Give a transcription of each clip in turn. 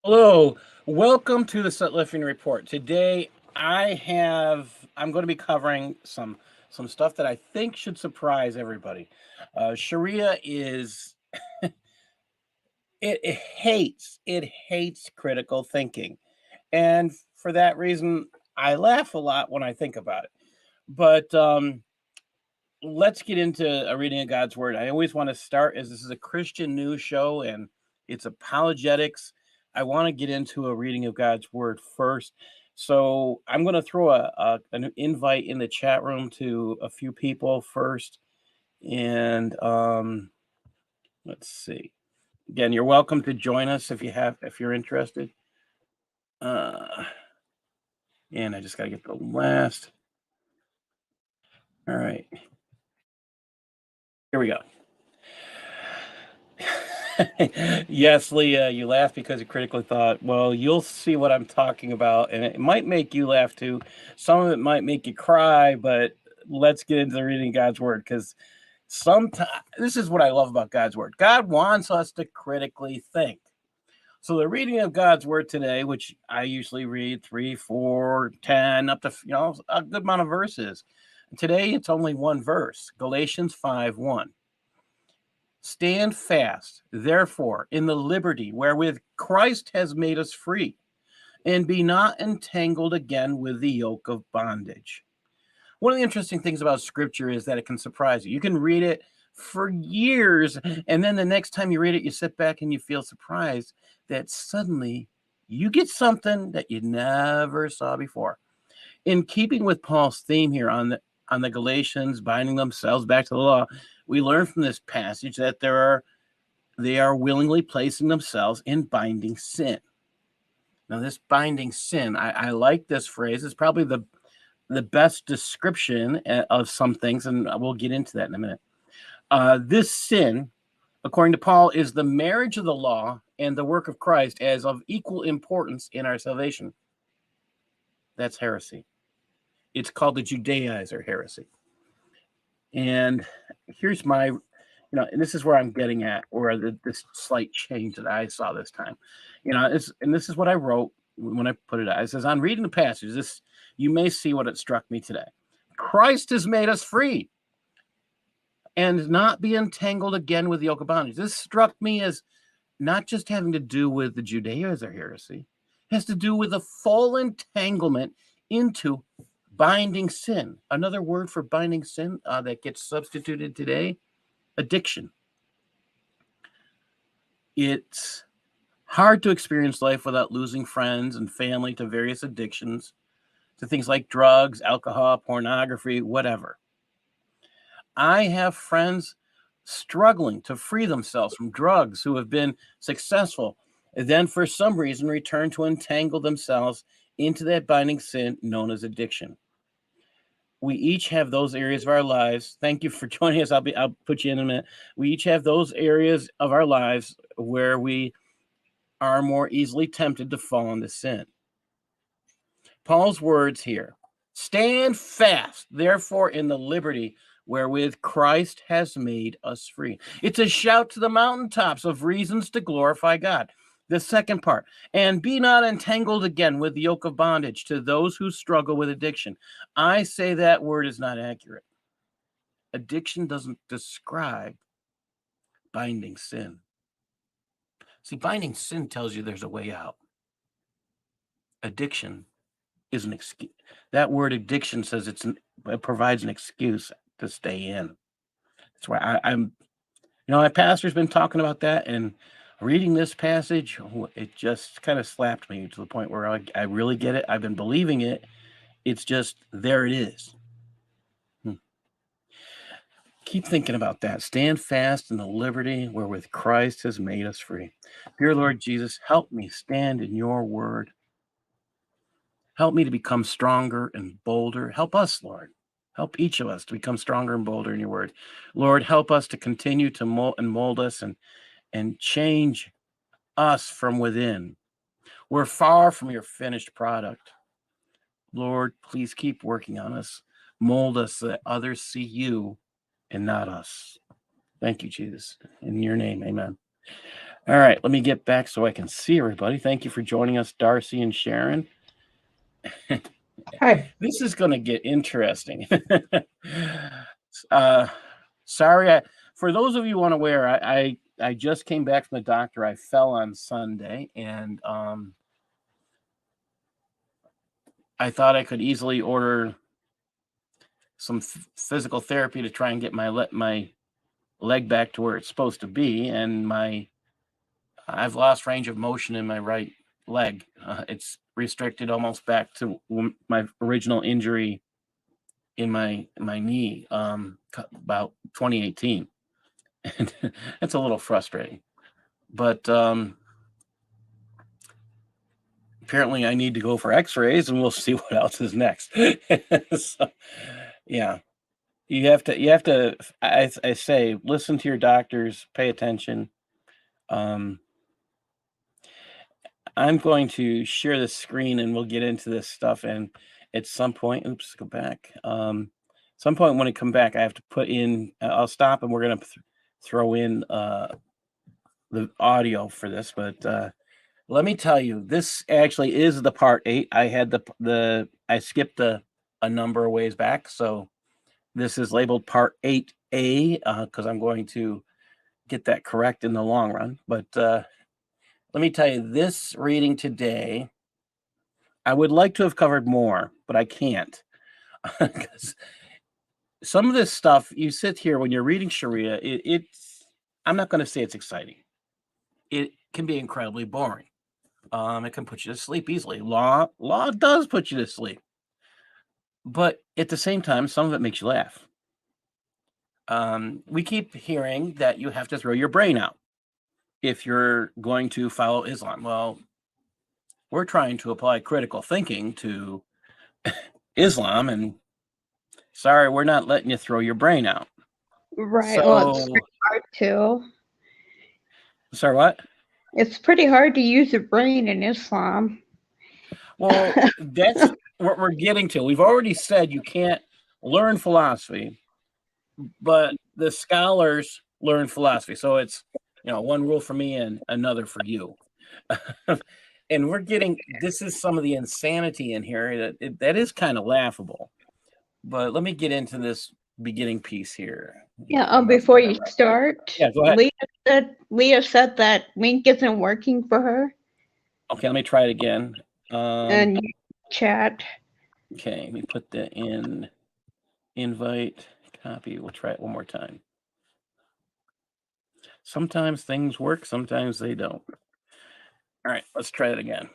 Hello, welcome to the Sutliffian Report. Today, I'm going to be covering some stuff that I think should surprise everybody. Shariah is it hates critical thinking, and for that reason, I laugh a lot when I think about it. But let's get into a reading of God's word. I always want to start as this is a Christian news show and it's apologetics. I want to get into a reading of God's word first. So I'm going to throw an invite in the chat room to a few people first. And let's see. Again, you're welcome to join us if you're interested. And I just got to get the last. All right. Here we go. Yes, Leah, you laugh because you critically thought. Well, you'll see what I'm talking about, and it might make you laugh too. Some of it might make you cry, but let's get into reading God's word because sometimes this is what I love about God's word. God wants us to critically think. So the reading of God's word today, which I usually read 3, 4, 10, up to a good amount of verses. Today it's only one verse, Galatians 5:1. Stand fast, therefore, in the liberty wherewith Christ has made us free, and be not entangled again with the yoke of bondage. One of the interesting things about scripture is that it can surprise you. You can read it for years, and then the next time you read it, you sit back and you feel surprised that suddenly you get something that you never saw before. In keeping with Paul's theme here on the Galatians binding themselves back to the law, we learn from this passage that they are willingly placing themselves in binding sin. Now, this binding sin, I like this phrase. It's probably the best description of some things, and we'll get into that in a minute. This sin, according to Paul, is the marriage of the law and the work of Christ as of equal importance in our salvation. That's heresy. It's called the Judaizer heresy. And here's my, and this is where I'm getting at, or this slight change that I saw this time. This is what I wrote when I put it out. It says, on reading the passage, you may see what it struck me today. Christ has made us free and not be entangled again with the yoke of bondage. This struck me as not just having to do with the Judaizer heresy, it has to do with the full entanglement into binding sin. Another word for binding sin that gets substituted today, addiction. It's hard to experience life without losing friends and family to various addictions, to things like drugs, alcohol, pornography, whatever. I have friends struggling to free themselves from drugs who have been successful and then for some reason return to entangle themselves into that binding sin known as addiction. We each have those areas of our lives. Thank you for joining us. I'll put you in a minute. We each have those areas of our lives where we are more easily tempted to fall into sin. Paul's words here: stand fast, therefore, in the liberty wherewith Christ has made us free. It's a shout to the mountaintops of reasons to glorify God. The second part, and be not entangled again with the yoke of bondage to those who struggle with addiction. I say that word is not accurate. Addiction doesn't describe binding sin. See, binding sin tells you there's a way out. Addiction is an excuse. That word addiction says it provides an excuse to stay in. That's why my pastor's been talking about that, and reading this passage, it just kind of slapped me to the point where I really get it. I've been believing it. It's just, there it is. Keep thinking about that. Stand fast in the liberty wherewith Christ has made us free. Dear Lord Jesus, help me stand in your word. Help me to become stronger and bolder. Help us, Lord. Help each of us to become stronger and bolder in your word. Lord, help us to continue to mold us and change us from within. We're far from your finished product. Lord, please keep working on us. Mold us so that others see you and not us. Thank you, Jesus. In your name, amen. All right, let me get back so I can see everybody. Thank you for joining us, Darcy and Sharon. Hi. This is going to get interesting. Sorry, for those of you unaware, I just came back from the doctor. I fell on Sunday, and I thought I could easily order some physical therapy to try and get my leg back to where it's supposed to be, and I've lost range of motion in my right leg. It's restricted almost back to my original injury in my knee about 2018. And it's a little frustrating, but apparently I need to go for x-rays, and we'll see what else is next. So, yeah, you have to I say listen to your doctors, pay attention. I'm going to share the screen, and we'll get into this stuff, and at some point, oops, go back. Some point when I come back, I have to put in, I'll stop, and we're going to throw in the audio for this, but let me tell you, this actually is the part 8. I had I skipped a number of ways back, so this is labeled part 8A because I'm going to get that correct in the long run. But let me tell you, this reading today, I would like to have covered more, but I can't. Because some of this stuff, you sit here when you're reading Shariah, it's, I'm not going to say it's exciting. It can be incredibly boring. It can put you to sleep easily. Law does put you to sleep. But at the same time, some of it makes you laugh. We keep hearing that you have to throw your brain out if you're going to follow Islam. Well, we're trying to apply critical thinking to Islam, and sorry, we're not letting you throw your brain out. Right. Well, it's So, pretty hard to. sorry, what? It's pretty hard to use your brain in Islam. Well, that's what we're getting to. We've already said you can't learn philosophy, but the scholars learn philosophy. So it's, one rule for me and another for you. And we're getting, this is some of the insanity in here that is kind of laughable. But let me get into this beginning piece here. Yeah. I'm up. Before you start, Yeah, go ahead. Leah said that link isn't working for her, Okay, let me try it again. and you chat. Okay, let me put that in invite, copy. We'll try it one more time. Sometimes things work, sometimes they don't. All right, let's try it again.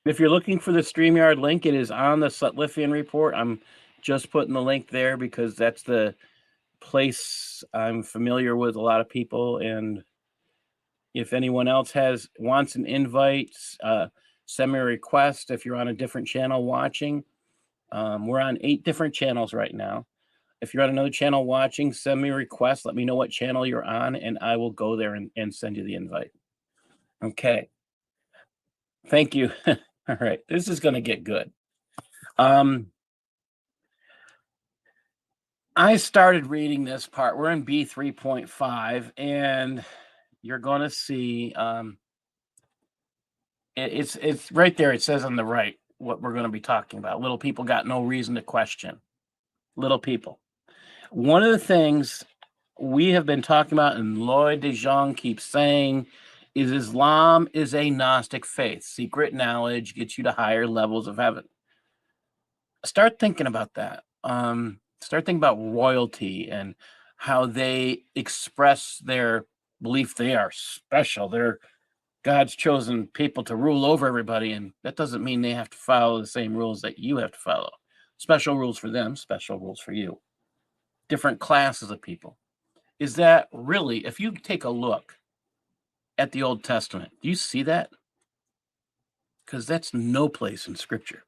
If you're looking for the StreamYard link, it is on the Sutliffian report. I'm just putting the link there because that's the place I'm familiar with a lot of people. And if anyone else wants an invite, send me a request. If you're on a different channel watching, we're on 8 different channels right now. If you're on another channel watching, send me a request. Let me know what channel you're on, and I will go there and send you the invite. Okay. Thank you. All right. This is going to get good. I started reading this part. We're in B 3.5, and you're going to see it's right there. It says on the right what we're going to be talking about. Little people got no reason to question. Little people. One of the things we have been talking about, and Lloyd de Jong keeps saying, is Islam is a Gnostic faith. Secret knowledge gets you to higher levels of heaven. Start thinking about that. Start thinking about royalty and how they express their belief they are special. They're God's chosen people to rule over everybody, and that doesn't mean they have to follow the same rules that you have to follow. Special rules for them, special rules for you. Different classes of people. Is that really, if you take a look at the Old Testament, do you see that? Because that's no place in Scripture.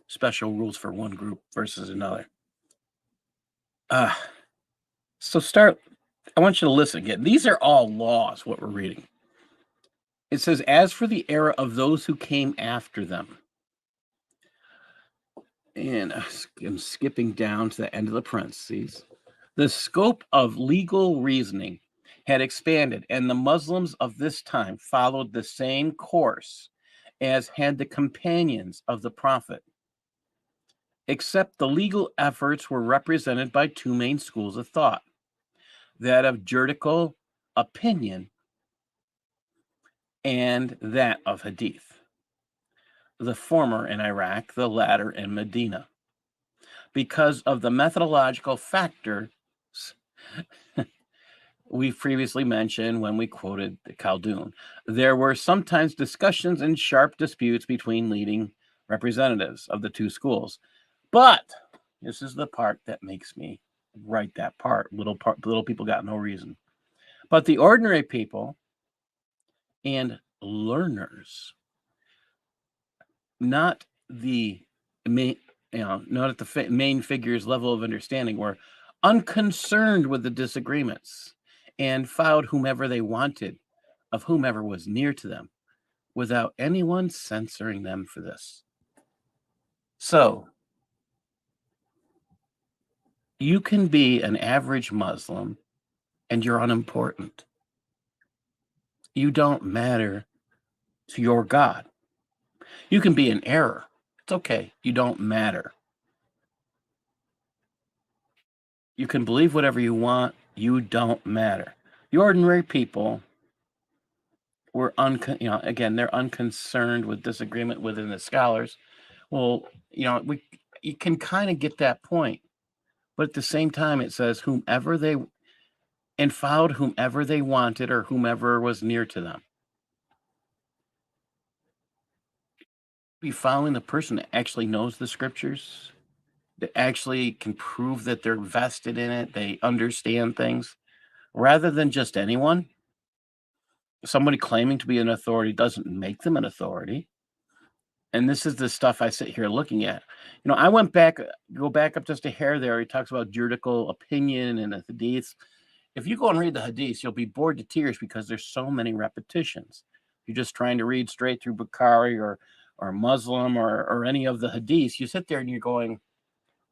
Special rules for one group versus another. So I want you to listen again. These are all laws, what we're reading. It says, as for the era of those who came after them. And I'm skipping down to the end of the parentheses. The scope of legal reasoning had expanded, and the Muslims of this time followed the same course as had the companions of the Prophet, except the legal efforts were represented by two main schools of thought, that of juridical opinion and that of hadith. The former in Iraq, the latter in Medina. Because of the methodological factors we've previously mentioned when we quoted the Khaldun, there were sometimes discussions and sharp disputes between leading representatives of the two schools. But this is the part that makes me write that part. Little people got no reason. But the ordinary people and learners, not the main, not at the main figure's level of understanding, were unconcerned with the disagreements and followed whomever they wanted of whomever was near to them without anyone censoring them for this. So you can be an average Muslim and you're unimportant. You don't matter to your God. You can be in error. It's okay. You don't matter. You can believe whatever you want. You don't matter. The ordinary people were again, they're unconcerned with disagreement within the scholars. Well, you can kind of get that point, but at the same time, it says whomever they and followed whomever they wanted or whomever was near to them. Be following the person that actually knows the scriptures, that actually can prove that they're vested in it, they understand things, rather than just anyone. Somebody claiming to be an authority doesn't make them an authority. And this is the stuff I sit here looking at. I go back up just a hair there. He talks about juridical opinion and the hadiths. If you go and read the hadiths, you'll be bored to tears because there's so many repetitions. You're just trying to read straight through Bukhari or Muslim or any of the hadiths. You sit there and you're going,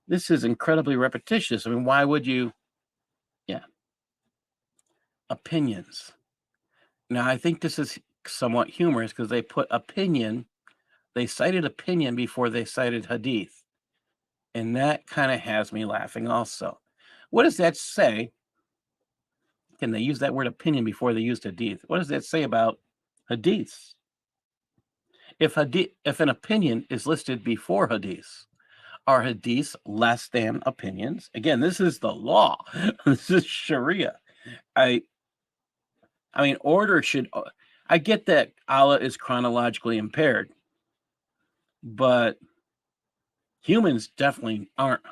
this is incredibly repetitious. I mean, why would you? Yeah. Opinions. Now, I think this is somewhat humorous because they put opinion, they cited opinion before they cited hadith. And that kind of has me laughing also. What does that say? Can they use that word opinion before they used hadith? What does that say about hadiths? If an opinion is listed before hadiths, are hadiths less than opinions? Again, this is the law. This is Shariah. I mean, order should. I get that Allah is chronologically impaired, but humans definitely aren't,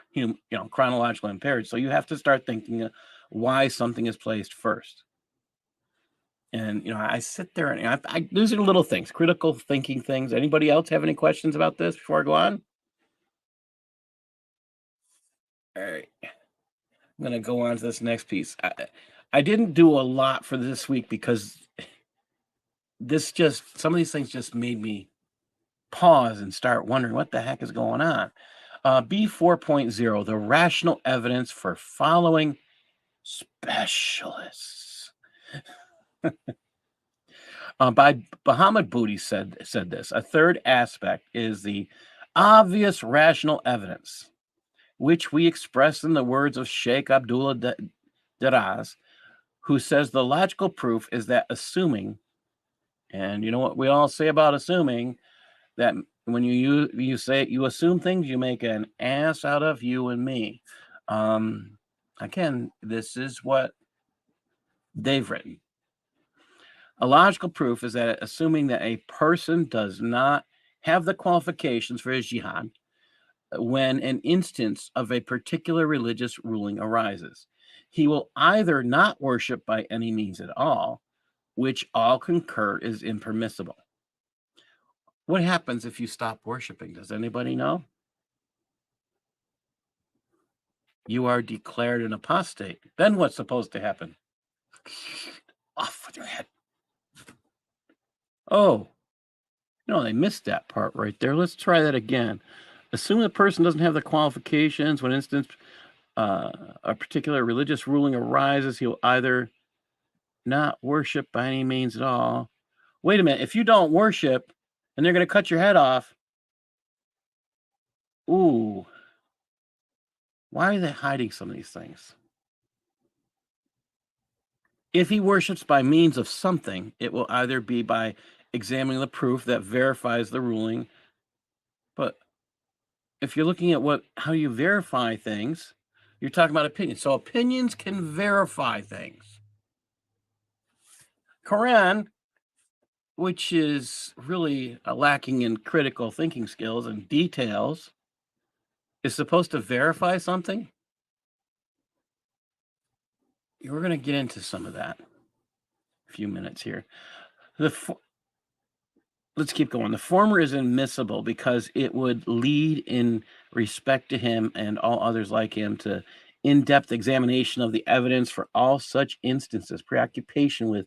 chronologically impaired. So you have to start thinking why something is placed first. And I sit there and these are little things, critical thinking things. Anybody else have any questions about this before I go on? All right, I'm gonna go on to this next piece. I didn't do a lot for this week because some of these things just made me pause and start wondering what the heck is going on. B 4.0, the rational evidence for following specialists. By Muhammad Booty said this. A third aspect is the obvious rational evidence, which we express in the words of Sheikh Abdullah Daraz, who says the logical proof is that assuming, and you know what we all say about assuming, that when you say you assume things, you make an ass out of you and me. Again, this is what they've written. A logical proof is that assuming that a person does not have the qualifications for his jihad when an instance of a particular religious ruling arises, he will either not worship by any means at all, which all concur is impermissible. What happens if you stop worshiping? Does anybody know? You are declared an apostate. Then what's supposed to happen? Off with your head. Oh, no, they missed that part right there. Let's try that again. Assuming the person doesn't have the qualifications, when instance a particular religious ruling arises, he'll either not worship by any means at all. Wait a minute. If you don't worship and they're going to cut your head off, ooh, why are they hiding some of these things? If he worships by means of something, it will either be by examining the proof that verifies the ruling. But if you're looking at how you verify things, you're talking about opinions. So opinions can verify things. Quran, which is really lacking in critical thinking skills and details, is supposed to verify something. We're going to get into some of that in a few minutes here. Let's keep going. The former is admissible because it would lead in respect to him and all others like him to in-depth examination of the evidence for all such instances, preoccupation with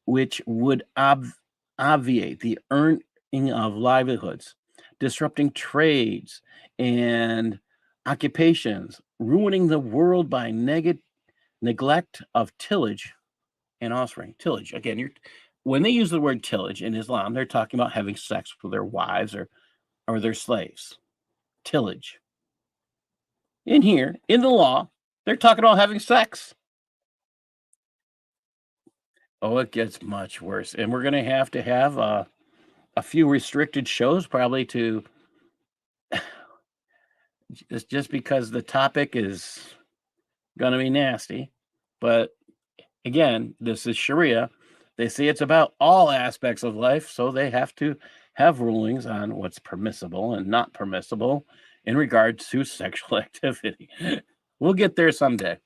which would obviate the earning of livelihoods, disrupting trades and occupations, ruining the world by neglect of tillage and offspring. Tillage, again, when they use the word tillage in Islam, they're talking about having sex with their wives or their slaves. Tillage. In here, in the law, they're talking about having sex. Oh, it gets much worse. And we're going to have a few restricted shows probably to just because the topic is going to be nasty. But again, this is Sharia. They say it's about all aspects of life, so they have to have rulings on what's permissible and not permissible in regards to sexual activity. We'll get there someday.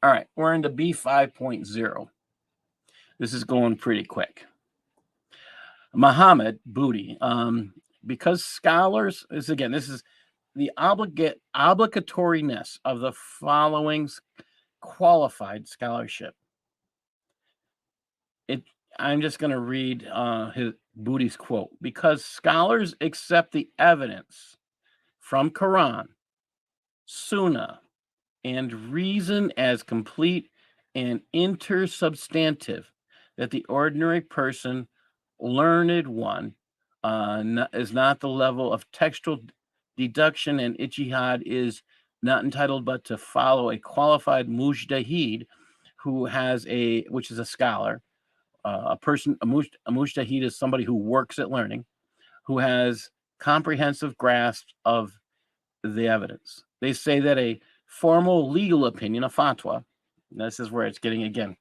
All right, we're into B5.0. This is going pretty quick. Muhammad Booty. Because scholars this is the obligatoriness of the following's qualified scholarship. I'm just going to read his Booty's quote. Because scholars accept the evidence from Quran, Sunnah, and reason as complete and intersubstantive, that the ordinary person, learned one, is not the level of textual deduction, and ijtihad is not entitled but to follow a qualified mujtahid which is a scholar. A mujtahid is somebody who works at learning, who has comprehensive grasp of the evidence. They say that a formal legal opinion, a fatwa, this is where it's getting again.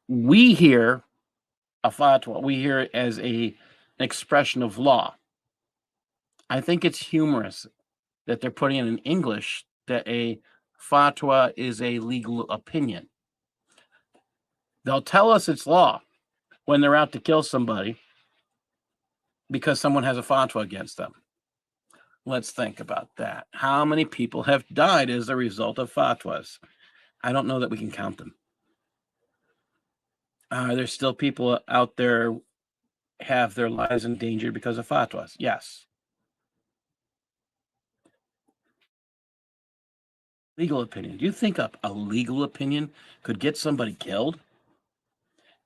We hear a fatwa, we hear it as an expression of law. I think it's humorous that they're putting it in English that a fatwa is a legal opinion. They'll tell us it's law when they're out to kill somebody because someone has a fatwa against them. Let's think about that. How many people have died as a result of fatwas? I don't know that we can count them. There's still people out there have their lives endangered because of fatwas. Yes. Legal opinion. Do you think a legal opinion could get somebody killed?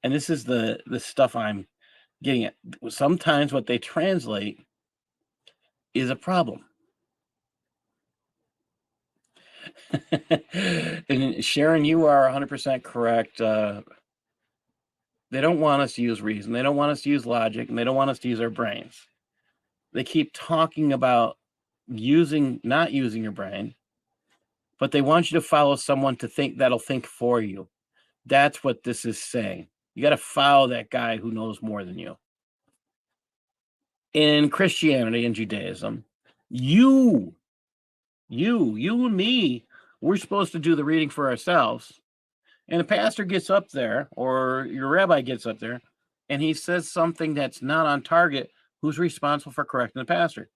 And this is the stuff I'm getting at. Sometimes what they translate is a problem. And Sharon, you are 100% correct. They don't want us to use reason. They don't want us to use logic, and they don't want us to use our brains. They keep talking about not using your brain, but they want you to follow someone that'll think for you. That's what this is saying. You got to follow that guy who knows more than you. In Christianity and Judaism, you and me, we're supposed to do the reading for ourselves. And the pastor gets up there, or your rabbi gets up there, and he says something that's not on target. Who's responsible for correcting the pastor?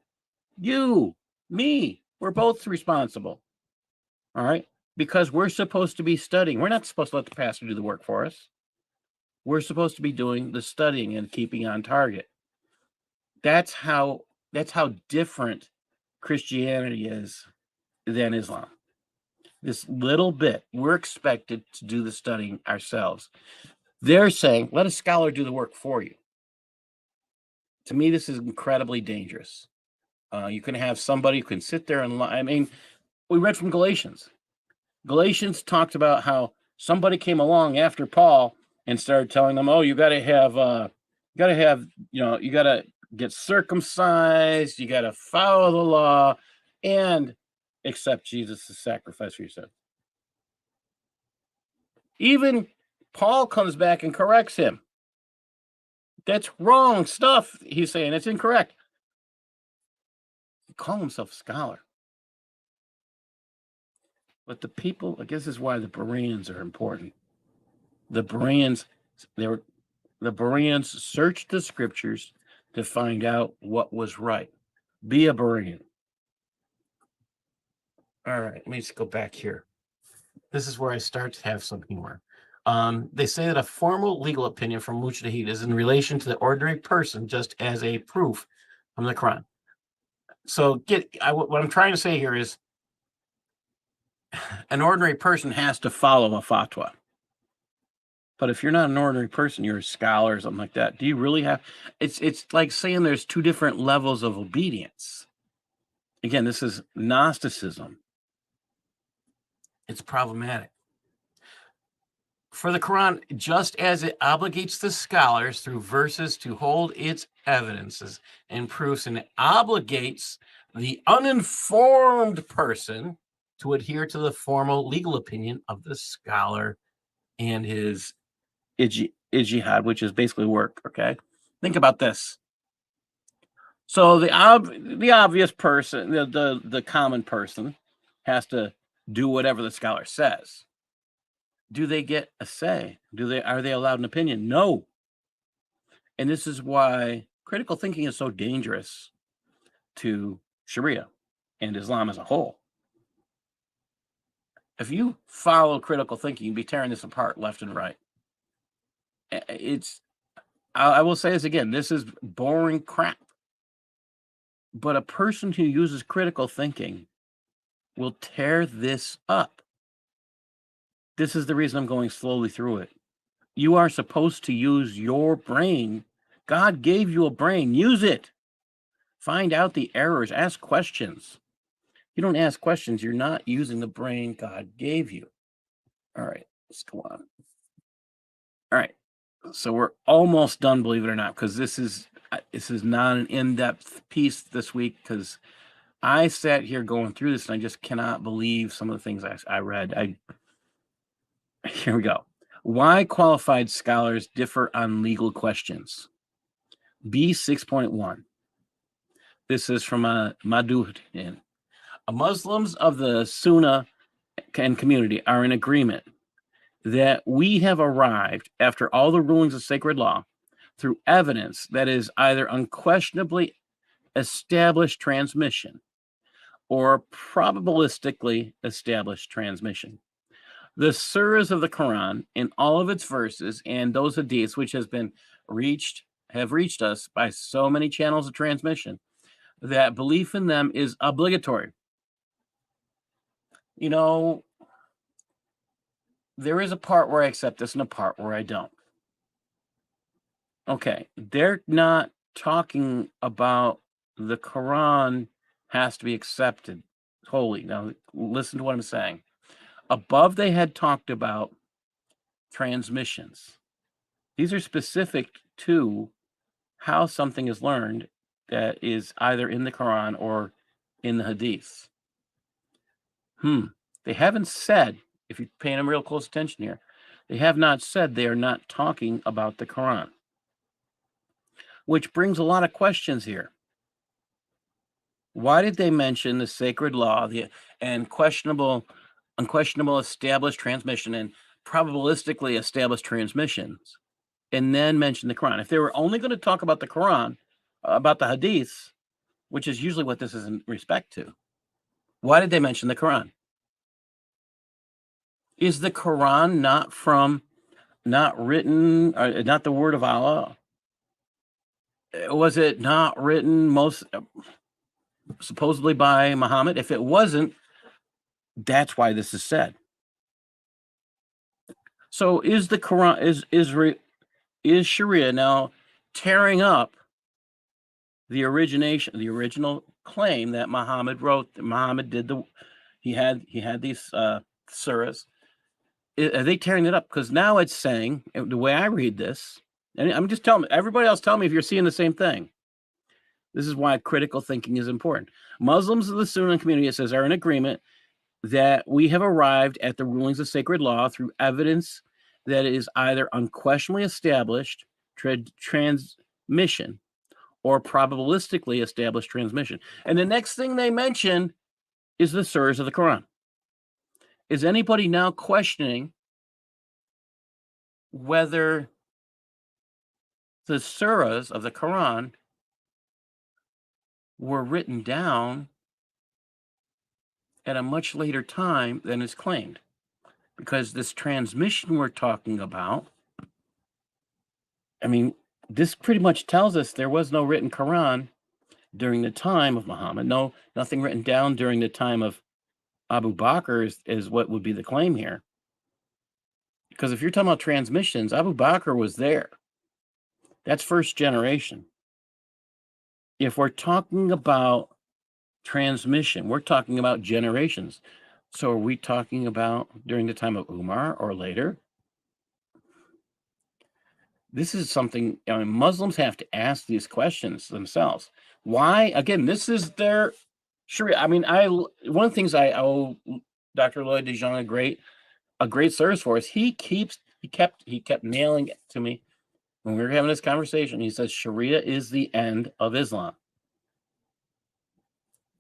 You, me, we're both responsible. All right? Because we're supposed to be studying. We're not supposed to let the pastor do the work for us. We're supposed to be doing the studying and keeping on target. That's how different Christianity is than Islam. This little bit, we're expected to do the studying ourselves. They're saying, let a scholar do the work for you. To me, this is incredibly dangerous. You can have somebody who can sit there and lie. I mean, we read from Galatians. Galatians talked about how somebody came along after Paul and started telling them, "Oh, you got to have, you got to get circumcised, you got to follow the law, and accept Jesus' sacrifice for your sin." Even Paul comes back and corrects him. That's wrong stuff. He's saying it's incorrect. He called himself a scholar. But the people, I guess, this is why the Bereans are important. The Bereans, the Bereans searched the scriptures to find out what was right. Be a Berean. All right, let me just go back here. This is where I start to have some humor. They say that a formal legal opinion from Mujtahid is in relation to the ordinary person, just as a proof from the Quran. So, what I'm trying to say here is, an ordinary person has to follow a fatwa. But if you're not an ordinary person, you're a scholar or something like that. Do you really have? It's like saying there's two different levels of obedience. Again, this is Gnosticism. It's problematic. For the Quran, just as it obligates the scholars through verses to hold its evidences and proofs, and it obligates the uninformed person to adhere to the formal legal opinion of the scholar and his ijtihad, which is basically work. Okay, think about this. So the obvious person, the common person, has to do whatever the scholar says. Do they get a say? Are they allowed an opinion? No. And this is why critical thinking is so dangerous to Sharia and Islam as a whole. If you follow critical thinking, you'd be tearing this apart left and right. I will say this again, this is boring crap. But a person who uses critical thinking will tear this up. This is the reason I'm going slowly through it. You are supposed to use your brain. God gave you a brain. Use it. Find out the errors. Ask questions. You don't ask questions, you're not using the brain God gave you. All right, let's go on. All right, so we're almost done, believe it or not, because this is not an in-depth piece this week, because I sat here going through this and I just cannot believe some of the things I read. Here we go. Why qualified scholars differ on legal questions. B 6.1. This is from Maduhdin. Muslims of the Sunnah and community are in agreement that we have arrived, after all the rulings of sacred law, through evidence that is either unquestionably established transmission or probabilistically established transmission. The surahs of the Quran, in all of its verses, and those hadiths which have reached us by so many channels of transmission, that belief in them is obligatory. You know, there is a part where I accept this and a part where I don't. Okay, they're not talking about the Quran has to be accepted wholly. Now, listen to what I'm saying. Above, they had talked about transmissions. These are specific to how something is learned that is either in the Quran or in the Hadiths. They haven't said, if you're paying them real close attention here, they have not said they are not talking about the Quran, which brings a lot of questions here. Why did they mention the sacred law and unquestionable established transmission and probabilistically established transmissions, and then mention the Quran? If they were only going to talk about the Quran, about the Hadiths, which is usually what this is in respect to, why did they mention the Quran? Is the Quran not written, not the word of Allah? Was it not written supposedly by Muhammad? If it wasn't, that's why this is said. So is the Quran is Sharia now tearing up the original claim that Muhammad wrote? Muhammad did he had these surahs. Are they tearing it up? Because now it's saying, the way I read this, and I'm just telling everybody else, tell me if you're seeing the same thing. This is why critical thinking is important. Muslims of the Sunni community, it says, are in agreement that we have arrived at the rulings of sacred law through evidence that is either unquestionably established transmission or probabilistically established transmission. And the next thing they mention is the surahs of the Quran. Is anybody now questioning whether the surahs of the Quran were written down at a much later time than is claimed? Because this transmission we're talking about, I mean, this pretty much tells us there was no written Quran during the time of Muhammad. No, nothing written down during the time of Abu Bakr is what would be the claim here. Because if you're talking about transmissions, Abu Bakr was there. That's first generation. If we're talking about transmission, we're talking about generations. So are we talking about during the time of Umar or later? This is something, I mean, Muslims have to ask these questions themselves. Why? Again, this is their Sharia. I mean, one of the things I owe Dr. Lloyd DeJong a great service for is he kept nailing it to me when we were having this conversation. He says Sharia is the end of Islam.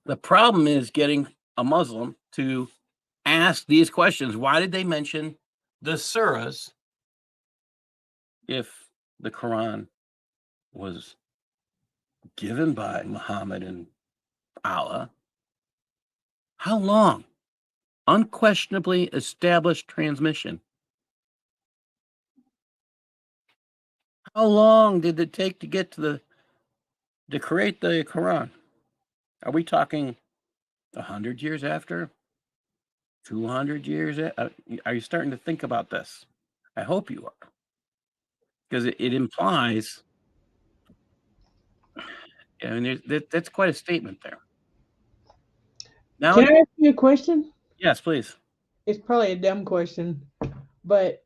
The problem is getting a Muslim to ask these questions. Why did they mention the surahs if the Quran was given by Muhammad and Allah? How long? Unquestionably established transmission. How long did it take to get to create the Quran? Are we talking 100 years after? 200 years? Are you starting to think about this? I hope you are. Because it implies, I mean, that's quite a statement there. Now, Can I ask you a question? yes, please. It's probably a dumb question, but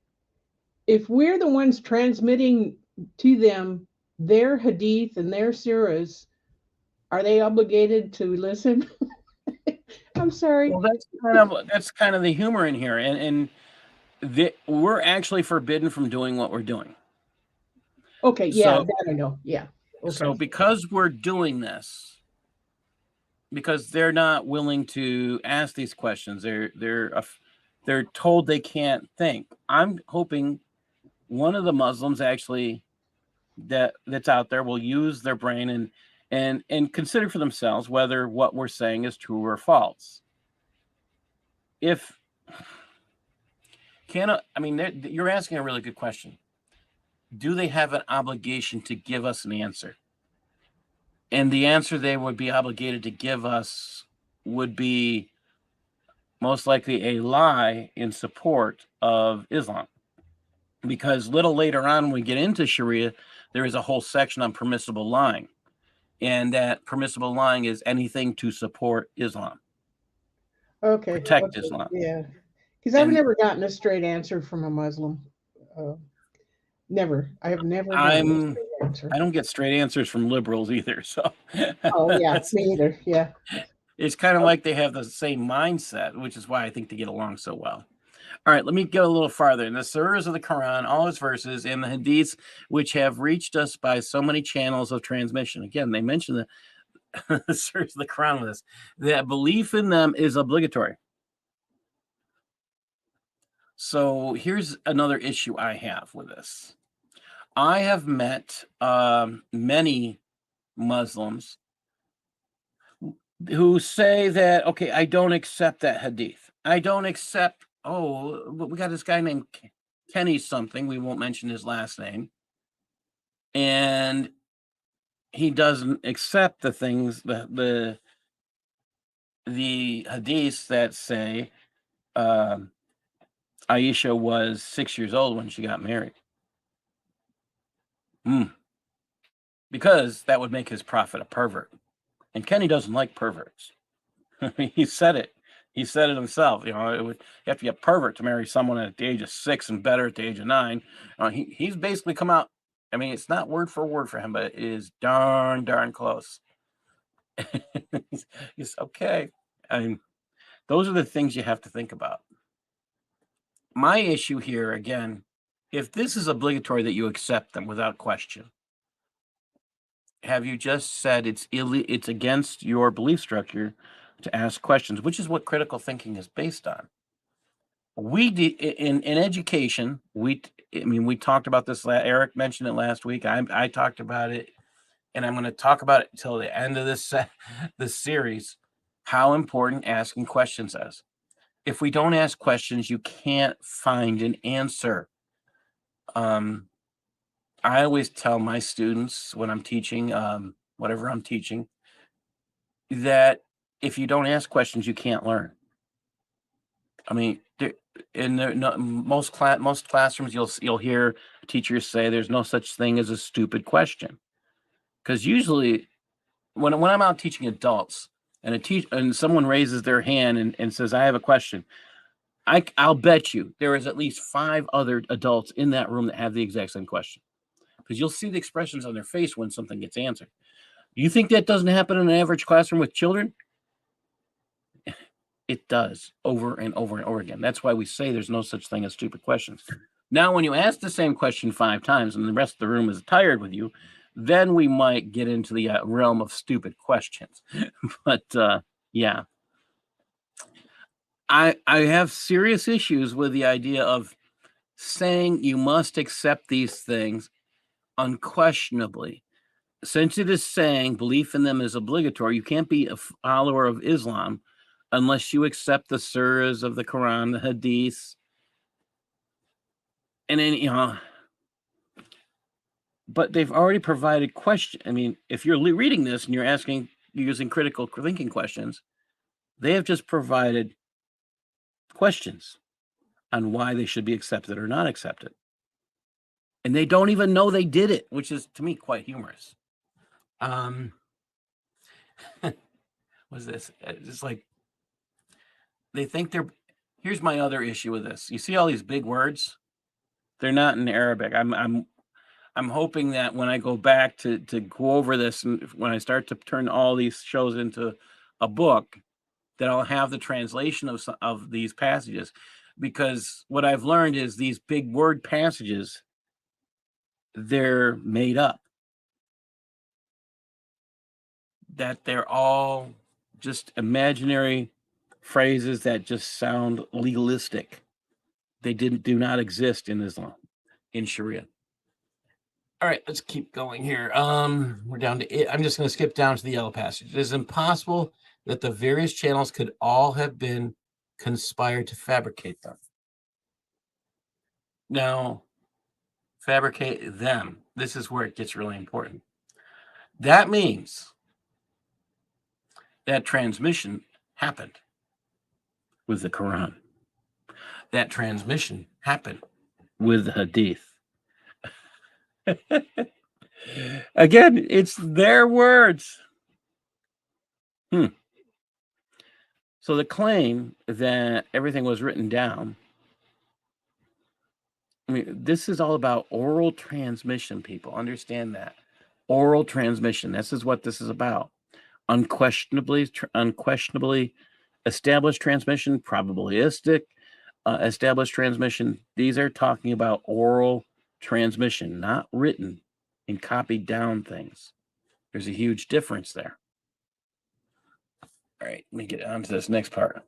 if we're the ones transmitting to them their hadith and their surahs, are they obligated to listen? I'm sorry. Well, that's kind of the humor in here, and we're actually forbidden from doing what we're doing. Okay, yeah, So, that I know. Yeah. Okay. because we're doing this, because they're not willing to ask these questions, they're told they can't think. I'm hoping one of the Muslims actually that's out there will use their brain and consider for themselves whether what we're saying is true or false. If I mean, you're asking a really good question. Do they have an obligation to give us an answer? And the answer they would be obligated to give us would be most likely a lie in support of Islam. Because little later on, when we get into Sharia, there is a whole section on permissible lying. And that permissible lying is anything to support Islam, Okay. protect Okay. Islam. Yeah. Because I've And never gotten a straight answer from a Muslim. Uh, never. I have never gotten a I straight answer. don't get straight answers from liberals either. So Oh, yeah. Me either. Yeah. it's kind of like they have the same mindset, which is why I think they get along so well. All right, let me go a little farther. In the surahs of the Quran, all its verses, and the hadiths, which have reached us by so many channels of transmission. Again, they mention the, the surahs of the Quran with us. That belief in them is obligatory. So here's another issue I have with this. I have met many Muslims who say that, okay, I don't accept that hadith. I don't accept, we got this guy named Kenny something. We won't mention his last name. And he doesn't accept the things, the hadiths that say, Aisha was 6 years old when she got married. Because that would make his prophet a pervert. And Kenny doesn't like perverts. He said it. He said it himself. You have to be a pervert to marry someone at the age of 6 and better at the age of 9. He's basically come out. I mean, it's not word for word for him, but it is darn close. He's okay. I mean, those are the things you have to think about. My issue here, again, if this is obligatory that you accept them without question, have you just said it's against your belief structure to ask questions, which is what critical thinking is based on? In education, we talked about this. Eric mentioned it last week. I talked about it, and I'm going to talk about it until the end of this series. How important asking questions is. If we don't ask questions, you can't find an answer. I always tell my students when I'm teaching, whatever I'm teaching, that if you don't ask questions, you can't learn. I mean, most classrooms, you'll hear teachers say there's no such thing as a stupid question, because usually when I'm out teaching adults and someone raises their hand and says, "I have a question," I'll bet you there is at least 5 other adults in that room that have the exact same question, because you'll see the expressions on their face when something gets answered. You think that doesn't happen in an average classroom with children? It does, over and over and over again. That's why we say there's no such thing as stupid questions. Now, when you ask the same question 5 times and the rest of the room is tired with you, then we might get into the realm of stupid questions. But yeah, I have serious issues with the idea of saying you must accept these things unquestionably. Since it is saying belief in them is obligatory, you can't be a follower of Islam unless you accept the surahs of the Quran, the hadiths, and then, but they've already provided question. I mean, if you're reading this and you're using critical thinking questions, they have just provided questions on why they should be accepted or not accepted. And they don't even know they did it, which is, to me, quite humorous. What's this? It's like they think here's my other issue with this. You see all these big words? They're not in Arabic. I'm hoping that when I go back to go over this, and when I start to turn all these shows into a book, that I'll have the translation of these passages, because what I've learned is these big word passages, they're made up. That they're all just imaginary phrases that just sound legalistic. They do not exist in Islam, in Sharia. All right, let's keep going here. We're down to it. I'm just going to skip down to the yellow passage. It is impossible that the various channels could all have been conspired to fabricate them. Now, fabricate them. This is where it gets really important. That means that transmission happened with the Quran. That transmission happened with the Hadith. Again, it's their words. So the claim that everything was written down, I mean, this is all about oral transmission, people. Understand that. Oral transmission. This is what this is about. Unquestionably established transmission, probabilistic established transmission. These are talking about oral transmission, not written and copied down things. There's a huge difference there. All right, let me get on to this next part.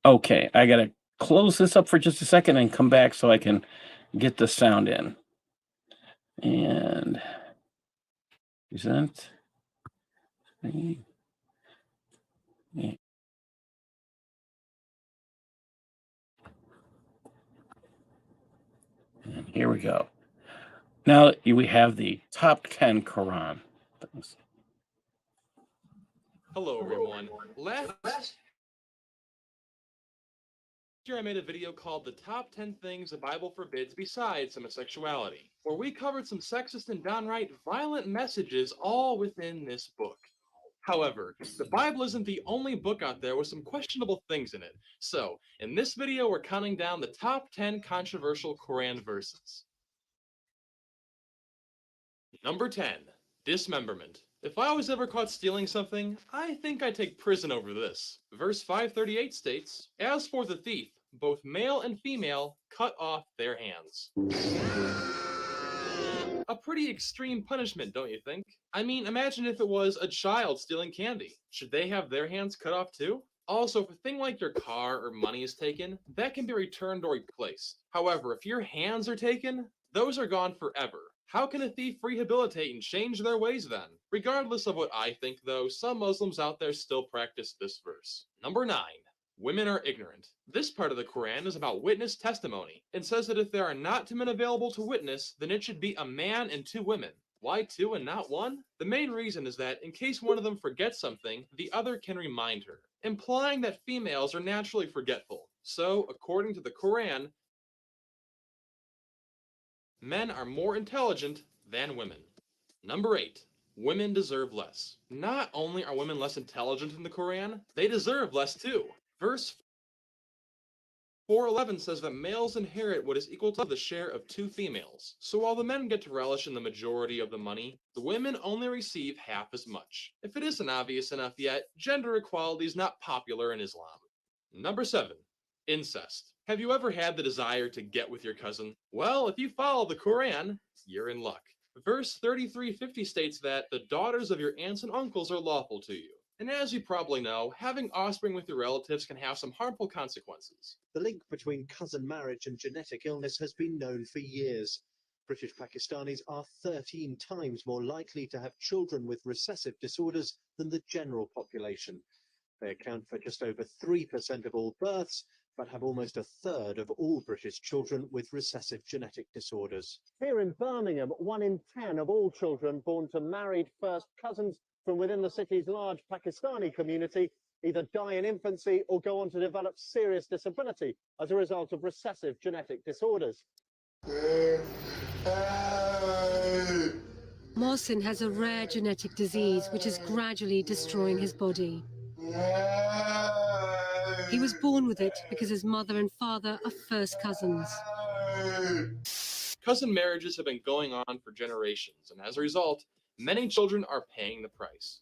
Okay, I got to close this up for just a second and come back so I can get the sound in. And present. And here we go. Now we have the top 10 Quran things. Hello, everyone. Last year I made a video called The Top 10 Things the Bible Forbids Besides Homosexuality, where we covered some sexist and downright violent messages all within this book. However, the Bible isn't the only book out there with some questionable things in it. So, in this video, we're counting down the top 10 controversial Quran verses. Number 10. Dismemberment. If I was ever caught stealing something, I think I'd take prison over this. Verse 538 states, "As for the thief, both male and female cut off their hands." A pretty extreme punishment, don't you think? I mean, imagine if it was a child stealing candy. Should they have their hands cut off too? Also, if a thing like your car or money is taken, that can be returned or replaced. However, if your hands are taken, those are gone forever. How can a thief rehabilitate and change their ways then? Regardless of what I think though, some Muslims out there still practice this verse. Number 9. Women are ignorant. This part of the Quran is about witness testimony and says that if there are not 2 men available to witness, then it should be a man and 2 women. Why 2 and not 1? The main reason is that in case one of them forgets something, the other can remind her, implying that females are naturally forgetful. So, according to the Quran, men are more intelligent than women. Number 8. Women deserve less. Not only are women less intelligent in the Quran, they deserve less too. Verse 411 says that males inherit what is equal to the share of 2 females. So while the men get to relish in the majority of the money, the women only receive half as much. If it isn't obvious enough yet, gender equality is not popular in Islam. Number 7. Incest. Have you ever had the desire to get with your cousin? Well, if you follow the Quran, you're in luck. Verse 3350 states that the daughters of your aunts and uncles are lawful to you. And as you probably know, having offspring with your relatives can have some harmful consequences. The link between cousin marriage and genetic illness has been known for years. British Pakistanis are 13 times more likely to have children with recessive disorders than the general population. They account for just over 3% of all births, but have almost a third of all British children with recessive genetic disorders. Here in Birmingham, 1 in 10 of all children born to married first cousins from within the city's large Pakistani community either die in infancy or go on to develop serious disability as a result of recessive genetic disorders. Mohsin has a rare genetic disease which is gradually destroying his body. He was born with it because his mother and father are first cousins. Cousin marriages have been going on for generations, and as a result, many children are paying the price.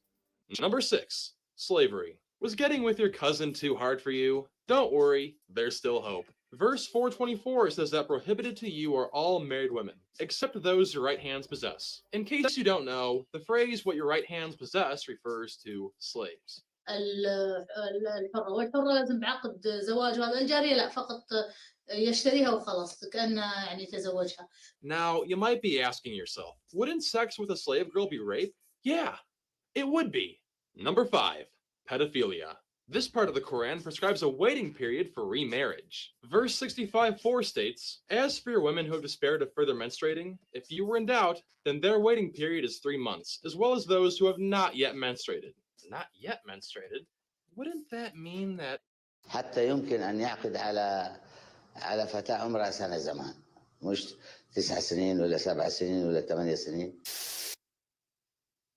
Number 6. Slavery. Was getting with your cousin too hard for you? Don't worry, there's still hope. Verse 424 says that prohibited to you are all married women, except those your right hands possess. In case you don't know, the phrase what your right hands possess refers to slaves. الحرة والحرة لازم بعقد زواج وهذا الجارية لا فقط يشتريها وخلاص كأنه يعني تزوجها. Now, you might be asking yourself, wouldn't sex with a slave girl be rape? Yeah, it would be. Number 5. Pedophilia. This part of the Quran prescribes a waiting period for remarriage. Verse 65:4 states, "As for your women who have despaired of further menstruating, if you were in doubt, then their waiting period is 3 months, as well as those who have not yet menstruated." Not yet menstruated? Wouldn't that mean that حتى يمكن أن يعقد على فتاة عمرها سنة زمان مش 9 سنين ولا 7 سنين ولا 8 سنين.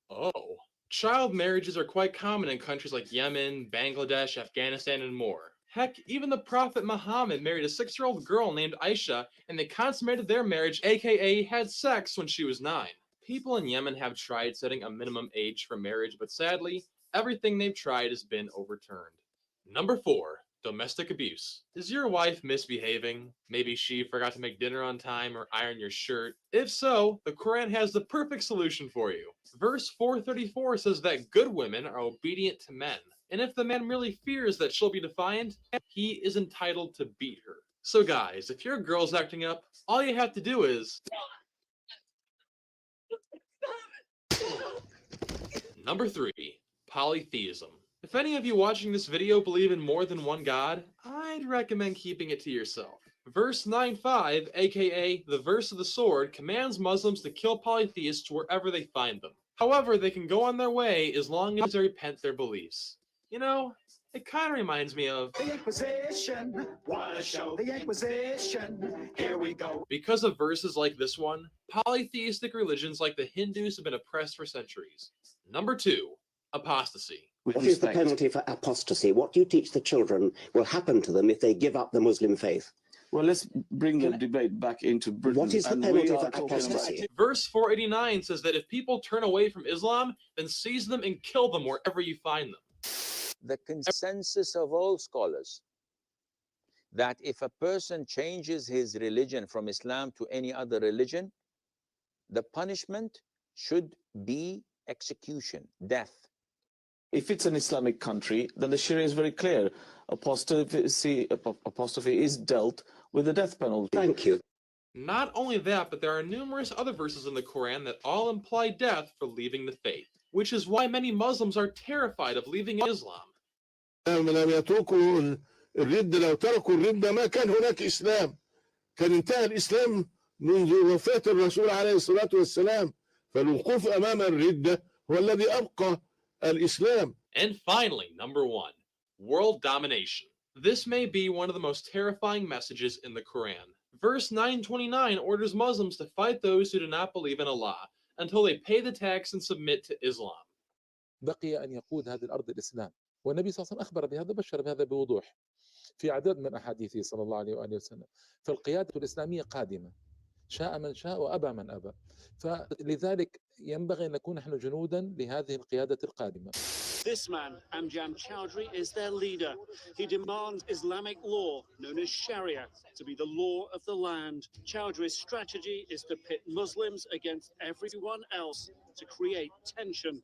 Oh, child marriages are quite common in countries like Yemen, Bangladesh, Afghanistan, and more. Heck, even the Prophet Muhammad married a 6-year-old girl named Aisha, and they consummated their marriage, aka had sex, when she was 9. People in Yemen have tried setting a minimum age for marriage, but sadly, everything they've tried has been overturned. Number 4. Domestic abuse. Is your wife misbehaving? Maybe she forgot to make dinner on time or iron your shirt. If so, the Quran has the perfect solution for you. Verse 434 says that good women are obedient to men, and if the man really fears that she'll be defiant, he is entitled to beat her. So guys, if your girl's acting up, all you have to do is... Number 3. Polytheism. If any of you watching this video believe in more than one god, I'd recommend keeping it to yourself. Verse 9:5, aka the verse of the sword, commands Muslims to kill polytheists wherever they find them. However, they can go on their way as long as they repent their beliefs. You know, It kind of reminds me of The Inquisition. What a show, the Inquisition. Here we go. because of verses like this one, polytheistic religions like the Hindus have been oppressed for centuries. Number 2, apostasy. What is the penalty for apostasy? What do you teach the children will happen to them if they give up the Muslim faith? Well, let's bring the debate back into Britain. What is the penalty for apostasy? Verse 489 says that if people turn away from Islam, then seize them and kill them wherever you find them. The consensus of all scholars that if a person changes his religion from Islam to any other religion, the punishment should be execution, death. If it's an Islamic country, then the Sharia is very clear. Apostasy is dealt with the death penalty. Thank you. Not only that, but there are numerous other verses in the Quran that all imply death for leaving the faith, which is why many Muslims are terrified of leaving Islam. لم يتركوا الردة، لو تركوا الردة ما كان هناك إسلام، كان انتهى الإسلام منذ وفاة الرسول عليه الصلاة والسلام، فالوقوف أمام الردة هو الذي أبقى الإسلام. And finally, number 1, world domination. This may be one of the most terrifying messages in the Quran. Verse 929 orders Muslims to fight those who do not believe in Allah until they pay the tax and submit to Islam. بقي أن يقود هذه الأرض الإسلام، والنبي صلى الله عليه وسلم أخبر بهذا، بشر بهذا بوضوح في عدد من أحاديثه صلى الله عليه وآله وسلم. فالقيادة الإسلامية قادمة، شاء من شاء وأبى من أبى، فلذلك ينبغي أن نكون نحن جنودا لهذه القيادة القادمة. This man, Amjad Chowdhury, is their leader. He demands Islamic law, known as Shariah, to be the law of the land. Chowdhury's strategy is to pit Muslims against everyone else to create tension.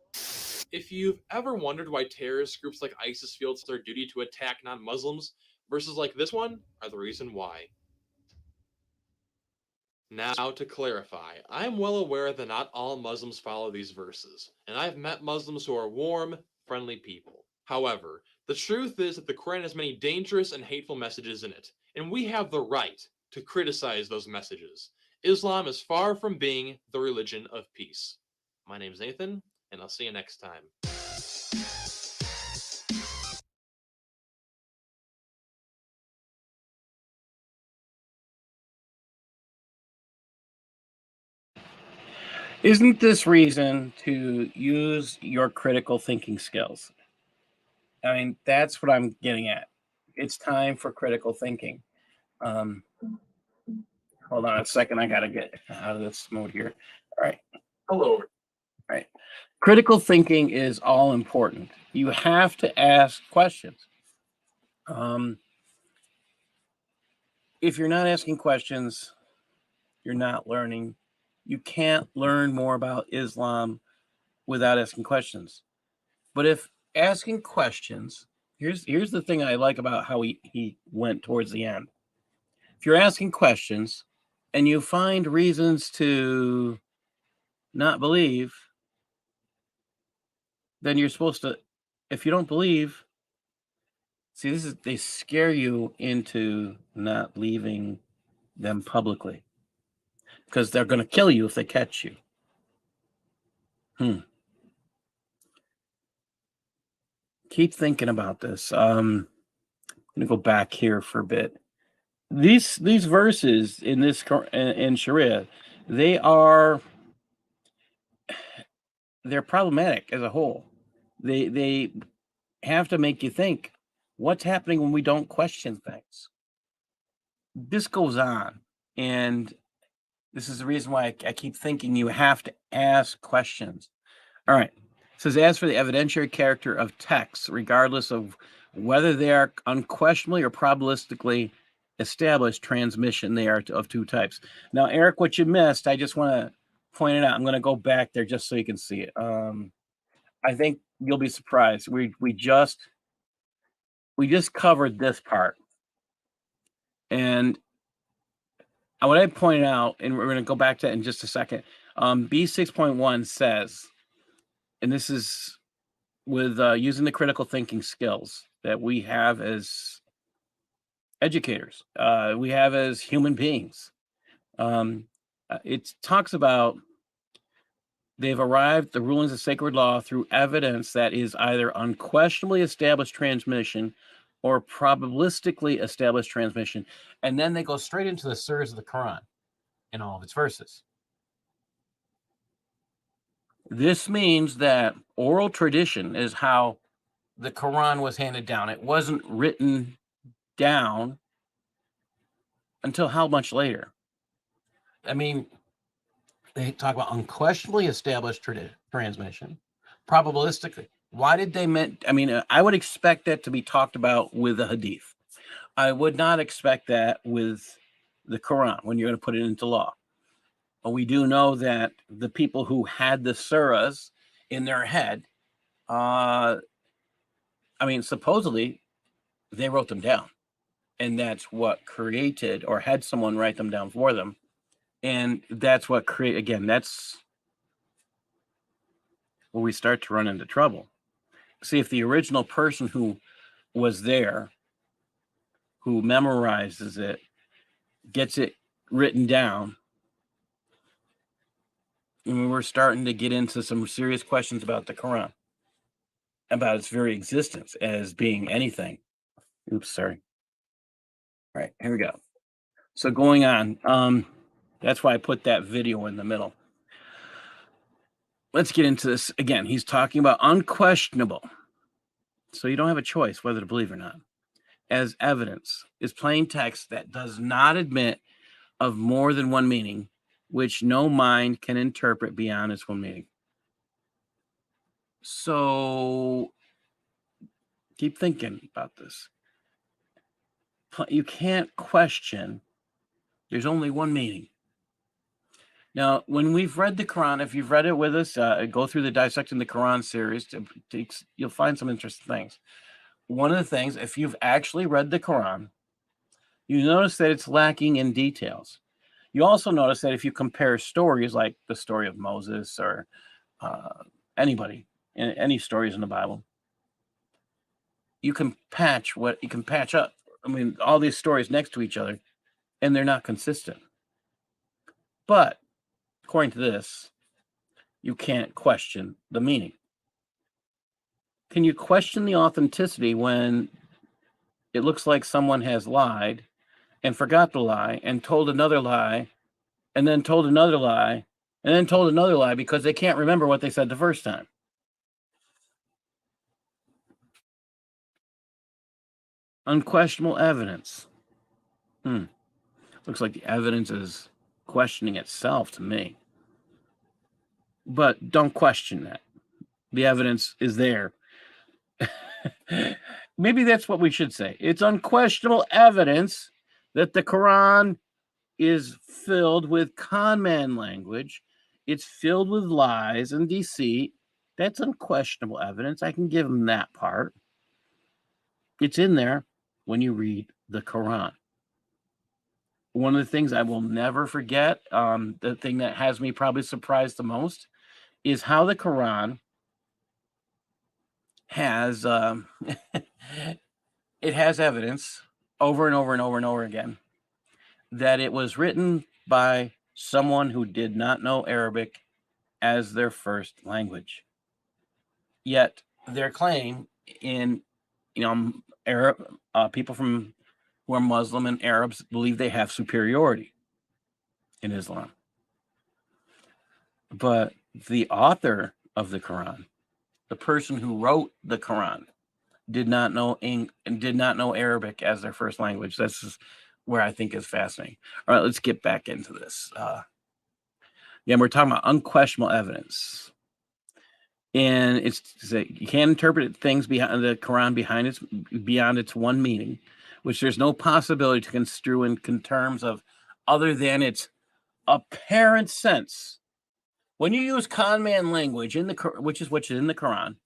If you've ever wondered why terrorist groups like ISIS feel it's their duty to attack non-Muslims, verses like this one are the reason why. Now, to clarify, I'm well aware that not all Muslims follow these verses, and I've met Muslims who are warm, friendly people. However, the truth is that the Quran has many dangerous and hateful messages in it, and we have the right to criticize those messages. Islam is far from being the religion of peace. My name's Nathan, and I'll see you next time. Isn't this reason to use your critical thinking skills? I mean, that's what I'm getting at. It's time for critical thinking. Hold on a second. I got to get out of this mode here. All right. Hello. All right. Critical thinking is all important. You have to ask questions. If you're not asking questions, you're not learning. You can't learn more about Islam without asking questions. But if asking questions, here's the thing I like about how he went towards the end. If you're asking questions and you find reasons to not believe, then you're supposed to, if you don't believe, see, they scare you into not leaving them publicly because they're going to kill you if they catch you. Keep thinking about this. I'm going to go back here for a bit. These verses in this in Shariah, they're problematic as a whole. They have to make you think, what's happening when we don't question things? This goes on, and this is the reason why I keep thinking you have to ask questions. All right. It says, as for the evidentiary character of texts, regardless of whether they are unquestionably or probabilistically established transmission, they are of two types. Now, Eric, what you missed, I just want to point it out. I'm going to go back there just so you can see it. I think you'll be surprised. We just covered this part. And what I pointed out, and we're going to go back to that in just a second, B6.1 says, and this is with using the critical thinking skills that we have as educators, we have as human beings. It talks about they've arrived at the rulings of sacred law through evidence that is either unquestionably established transmission or probabilistically established transmission. And then they go straight into the surahs of the Quran in all of its verses. This means that oral tradition is how the Quran was handed down. It wasn't written down until how much later? I mean, they talk about unquestionably established transmission, probabilistically. Why did they meant? I mean, I would expect that to be talked about with the Hadith. I would not expect that with the Quran when you're going to put it into law. But we do know that the people who had the surahs in their head, I mean, supposedly they wrote them down, and that's what created, or had someone write them down for them, and that's what create. Again, that's where we start to run into trouble. See, if the original person who was there, who memorizes it, gets it written down, and we're starting to get into some serious questions about the Quran, about its very existence as being anything. Oops, sorry. All right, here we go. So going on, that's why I put that video in the middle. Let's get into this again. He's talking about unquestionable. So you don't have a choice whether to believe or not. As evidence is plain text that does not admit of more than one meaning, which no mind can interpret beyond its one meaning. So keep thinking about this. You can't question. There's only one meaning. Now, when we've read the Quran, if you've read it with us, go through the Dissecting the Quran series, you'll find some interesting things. One of the things, if you've actually read the Quran, you notice that it's lacking in details. You also notice that if you compare stories like the story of Moses or anybody, any stories in the Bible, you can patch up. I mean, all these stories next to each other, and they're not consistent. But according to this, you can't question the meaning. Can you question the authenticity when it looks like someone has lied and forgot the lie and told another lie and then told another lie and then told another lie because they can't remember what they said the first time? Unquestionable evidence. Looks like the evidence is questioning itself to me. But don't question that. The evidence is there. Maybe that's what we should say. It's unquestionable evidence that the Quran is filled with con man language. It's filled with lies and deceit. That's unquestionable evidence. I can give them that part. It's in there when you read the Quran. One of the things I will never forget, the thing that has me probably surprised the most, is how the Quran has it has evidence over and over and over and over again that it was written by someone who did not know Arabic as their first language. Yet their claim in Arab people who are Muslim and Arabs believe they have superiority in Islam. But the author of the Quran, the person who wrote the Quran, did not know Arabic as their first language. That's just where I think is fascinating. All right, let's get back into this. We're talking about unquestionable evidence. And it's you can't interpret things behind the Quran beyond its one meaning, which there's no possibility to construe in terms of other than its apparent sense. When you use con man language which is in the Quran,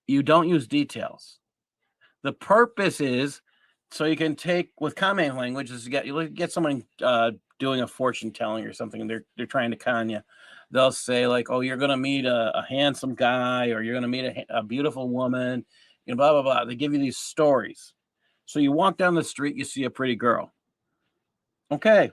you don't use details. The purpose is so you can take with con man language is you get someone doing a fortune telling or something, and they're trying to con you. They'll say like, "Oh, you're gonna meet a handsome guy, or you're gonna meet a beautiful woman," blah blah blah. They give you these stories. So you walk down the street, you see a pretty girl. Okay,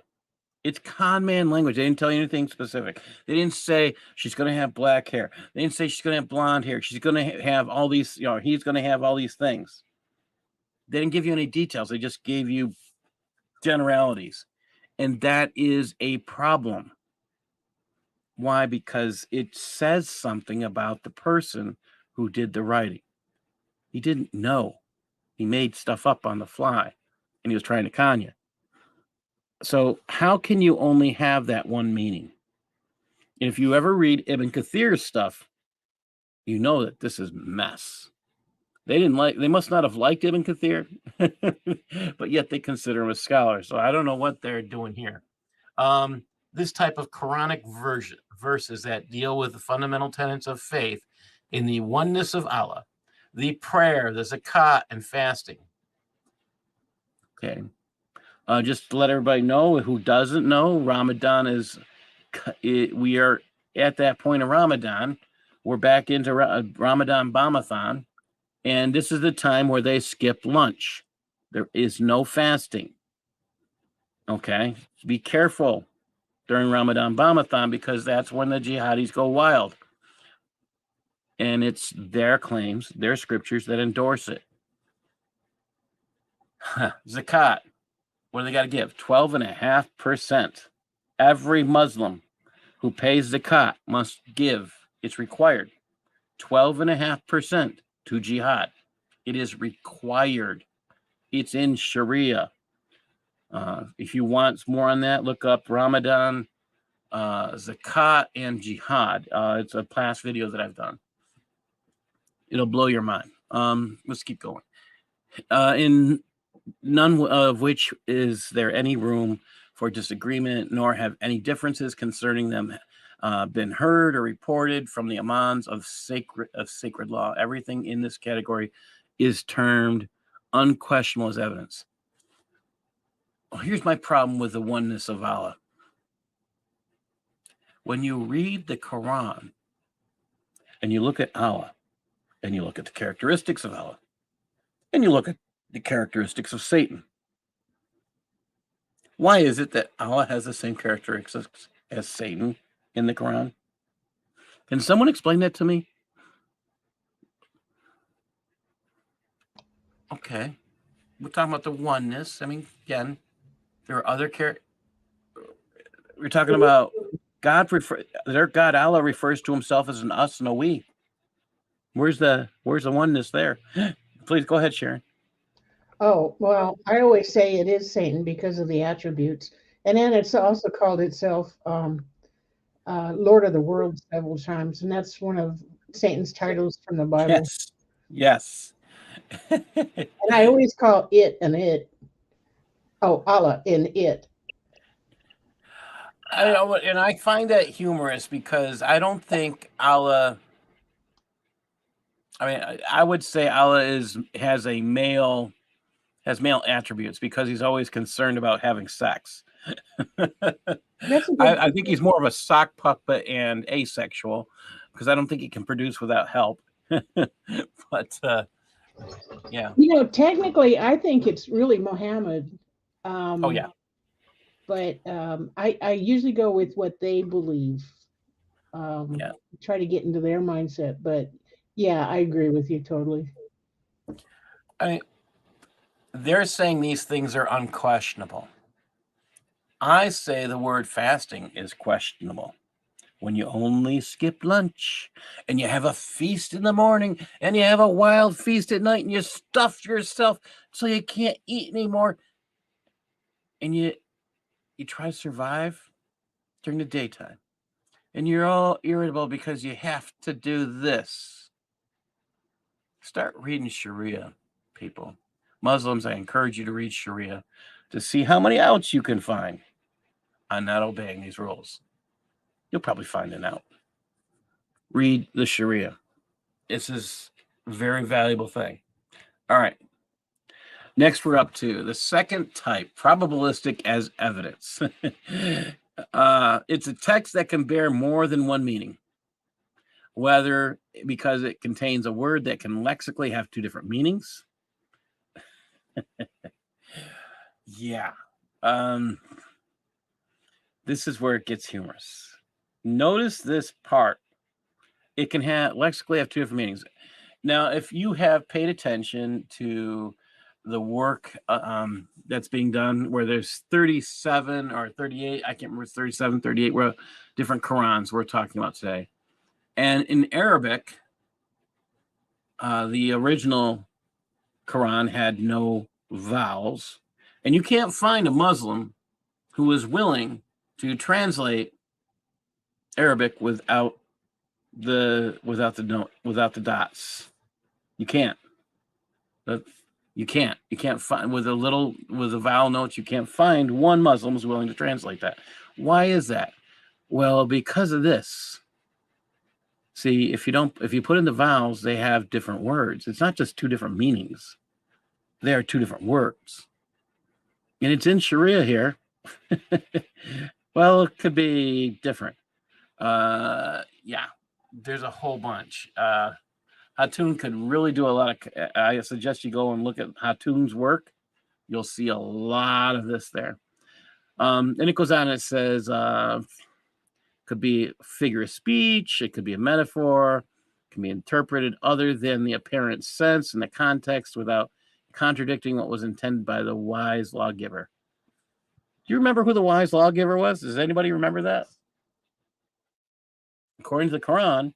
It's con man language. They didn't tell you anything specific. They didn't say she's going to have black hair. They didn't say she's going to have blonde hair. She's going to have all these, he's going to have all these things. They didn't give you any details. They just gave you generalities. And that is a problem. Why? Because it says something about the person who did the writing. He didn't know. He made stuff up on the fly, and he was trying to con you. So how can you only have that one meaning? And if you ever read Ibn Kathir's stuff, you know that this is mess. They must not have liked Ibn Kathir, but yet they consider him a scholar. So I don't know what they're doing here. This type of Quranic verses that deal with the fundamental tenets of faith in the oneness of Allah, the prayer, the zakat, and fasting. Okay. Just to let everybody know who doesn't know, Ramadan we are at that point of Ramadan. We're back into Ramadan Bamathon, and this is the time where they skip lunch. There is no fasting. Okay, be careful during Ramadan Bamathon because that's when the jihadis go wild. And it's their claims, their scriptures that endorse it. Zakat. What do they got to give? 12.5%. Every Muslim who pays zakat must give, it's required, 12.5% to jihad. It is required. It's in Shariah. If you want more on that, look up Ramadan, zakat, and jihad. It's a past video that I've done. It'll blow your mind. Let's keep going. In none of which is there any room for disagreement, nor have any differences concerning them been heard or reported from the imams of sacred law. Everything in this category is termed unquestionable as evidence. Well, here's my problem with the oneness of Allah. When you read the Quran and you look at Allah and you look at the characteristics of Allah and you look at the characteristics of Satan, why is it that Allah has the same characteristics as Satan in the Quran? Can someone explain that to me? Okay. We're talking about the oneness. I mean, again, there are other we're talking about their God Allah refers to himself as an us and a we. Where's the oneness there? Please go ahead, Sharon. Oh, well, I always say it is Satan because of the attributes. And then it's also called itself Lord of the World several times. And that's one of Satan's titles from the Bible. Yes. Yes. And I always call it an it. Oh, Allah in it. And I find that humorous because I don't think Allah. I mean, I would say Allah has male attributes because he's always concerned about having sex. I think he's more of a sock puppet and asexual because I don't think he can produce without help. But yeah. Technically, I think it's really Muhammad. Oh yeah. But I usually go with what they believe. Try to get into their mindset. But yeah, I agree with you totally. They're saying these things are unquestionable. I say the word fasting is questionable. When you only skip lunch and you have a feast in the morning and you have a wild feast at night and you stuff yourself so you can't eat anymore and you try to survive during the daytime and you're all irritable because you have to do this. Start reading Shariah, people. Muslims, I encourage you to read Shariah to see how many outs you can find on not obeying these rules. You'll probably find an out. Read the Shariah. This is a very valuable thing. All right. Next, we're up to the second type, probabilistic as evidence. It's a text that can bear more than one meaning, whether because it contains a word that can lexically have two different meanings. Yeah. This is where it gets humorous. Notice this part. It can lexically have two different meanings. Now, if you have paid attention to the work that's being done, where there's 37 or 38, I can't remember, 37, 38, different Qurans we're talking about today. And in Arabic, the original Quran had no vowels. And you can't find a Muslim who is willing to translate Arabic without the dots. You can't. You can't find with the vowel notes. You can't find one Muslim who's willing to translate that. Why is that? Well, because of this. See, if you put in the vowels, they have different words. It's not just two different meanings. They are two different words. And it's in Shariah here. Well, it could be different. Yeah, there's a whole bunch. Hatun could really do a lot of. I suggest you go and look at Hatun's work. You'll see a lot of this there. And it goes on and it says, could be a figure of speech. It could be a metaphor. It can be interpreted other than the apparent sense and the context without contradicting what was intended by the wise lawgiver. Do you remember who the wise lawgiver was? Does anybody remember that? According to the Quran,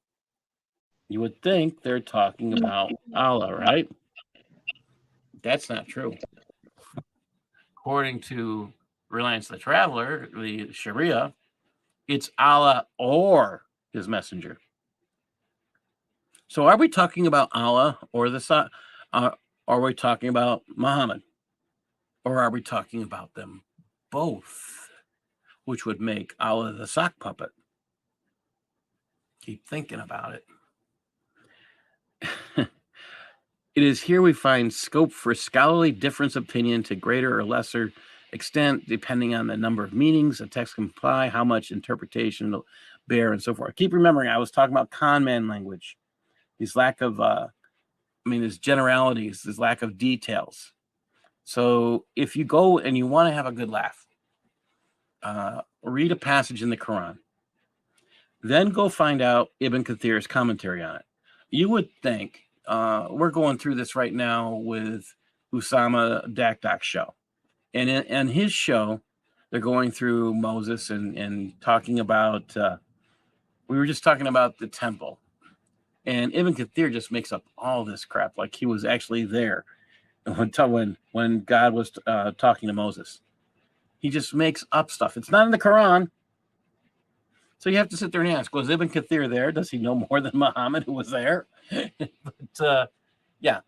you would think they're talking about Allah, right? That's not true. According to Reliance the Traveler, the Sharia, it's Allah or his messenger. So are we talking about Allah or the are we talking about Muhammad? Or are we talking about them both? Which would make Allah the sock puppet. Keep thinking about it. It is here we find scope for scholarly difference of opinion to greater or lesser extent, depending on the number of meanings a text can imply, how much interpretation it'll bear, and so forth. Keep remembering, I was talking about con man language. These lack of, there's generalities, there's lack of details. So if you go and you want to have a good laugh, read a passage in the Quran. Then go find out Ibn Kathir's commentary on it. You would think, we're going through this right now with Usama Dakdak's show. And in his show, they're going through Moses and talking about, we were just talking about the temple. And Ibn Kathir just makes up all this crap like he was actually there when God was talking to Moses. He just makes up stuff. It's not in the Quran. So you have to sit there and ask, was Ibn Kathir there? Does he know more than Muhammad, who was there? But, yeah.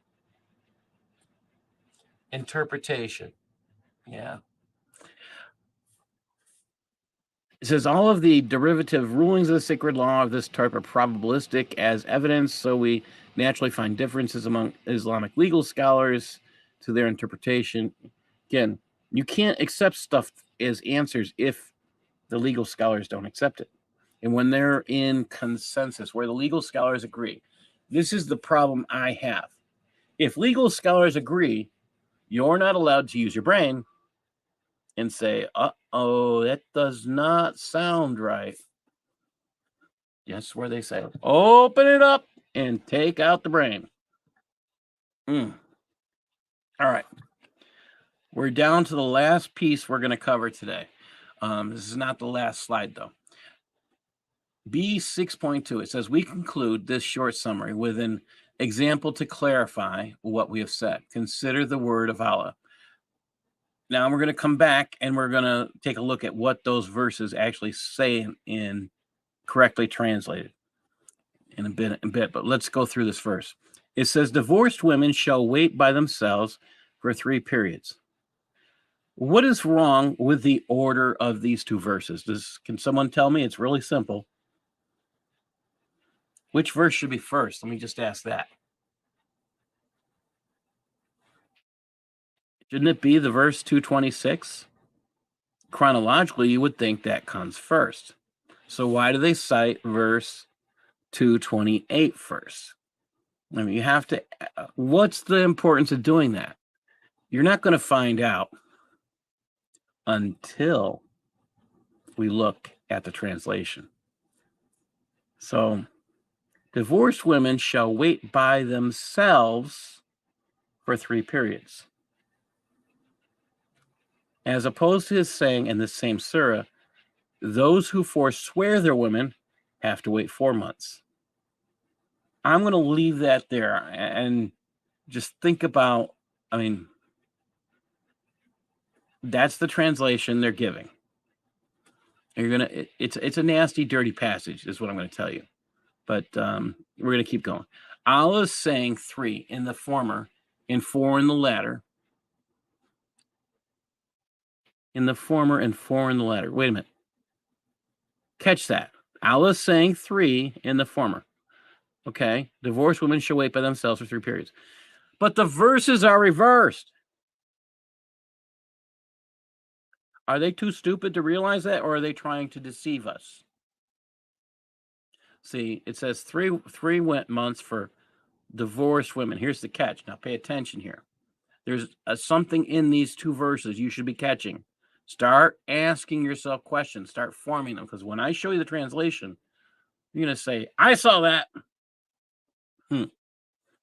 Interpretation. Yeah. It says all of the derivative rulings of the sacred law of this type are probabilistic as evidence, so we naturally find differences among Islamic legal scholars to their interpretation. Again, you can't accept stuff as answers if the legal scholars don't accept it. And when they're in consensus, where the legal scholars agree, this is the problem I have. If legal scholars agree, you're not allowed to use your brain and say, uh-oh, that does not sound right. Yes, where they say, open it up and take out the brain. All right. We're down to the last piece we're going to cover today. This is not the last slide, though. B6.2, it says, we conclude this short summary with an example to clarify what we have said. Consider the word of Allah. Now we're going to come back and we're going to take a look at what those verses actually say in correctly translated in a bit. But let's go through this verse. It says, divorced women shall wait by themselves for 3 periods. What is wrong with the order of these 2 verses? Can someone tell me? It's really simple. Which verse should be first? Let me just ask that. Shouldn't it be the verse 226? Chronologically, you would think that comes first. So why do they cite verse 228 first? I mean, you have to, what's the importance of doing that? You're not going to find out until we look at the translation. So, divorced women shall wait by themselves for 3 periods. As opposed to his saying in the same surah, those who forswear their women have to wait 4 months. I'm going to leave that there and just think about, I mean, that's the translation they're giving. It's a nasty, dirty passage, is what I'm going to tell you. But we're going to keep going. Allah is saying 3 in the former and 4 in the latter. In the former and 4 in the latter. Wait a minute. Catch that. Allah is saying 3 in the former. Okay. Divorced women shall wait by themselves for 3 periods. But the verses are reversed. Are they too stupid to realize that, or are they trying to deceive us? See, it says 3 months for divorced women. Here's the catch. Now pay attention here. There's something in these 2 verses you should be catching. Start asking yourself questions. Start forming them. Because when I show you the translation, you're going to say, I saw that.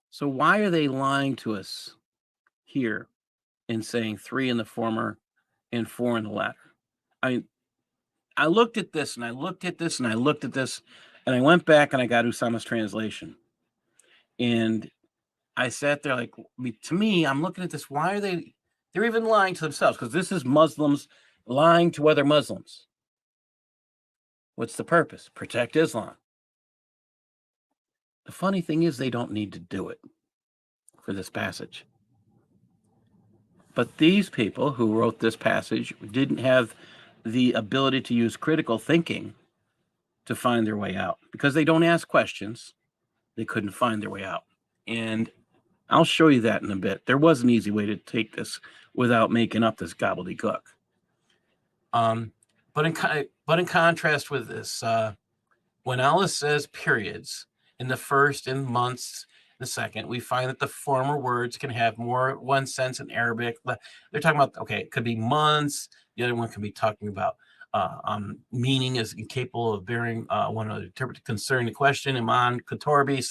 So why are they lying to us here in saying 3 in the former and 4 in the latter? I mean, I looked at this and I looked at this and I looked at this and I went back and I got Usama's translation. And I sat there like, to me, I'm looking at this. Why are they're even lying to themselves? Because this is Muslims lying to other Muslims. What's the purpose? Protect Islam. The funny thing is they don't need to do it for this passage. But these people who wrote this passage didn't have the ability to use critical thinking to find their way out. Because they don't ask questions, they couldn't find their way out. And I'll show you that in a bit. There was an easy way to take this without making up this gobbledygook. But in contrast with this, when Allah says periods in the first and months in the second, we find that the former words can have more one sense in Arabic. They're talking about, okay, it could be months. The other one can be talking about meaning is incapable of bearing one to interpret concerning the question. Imam Qurtubi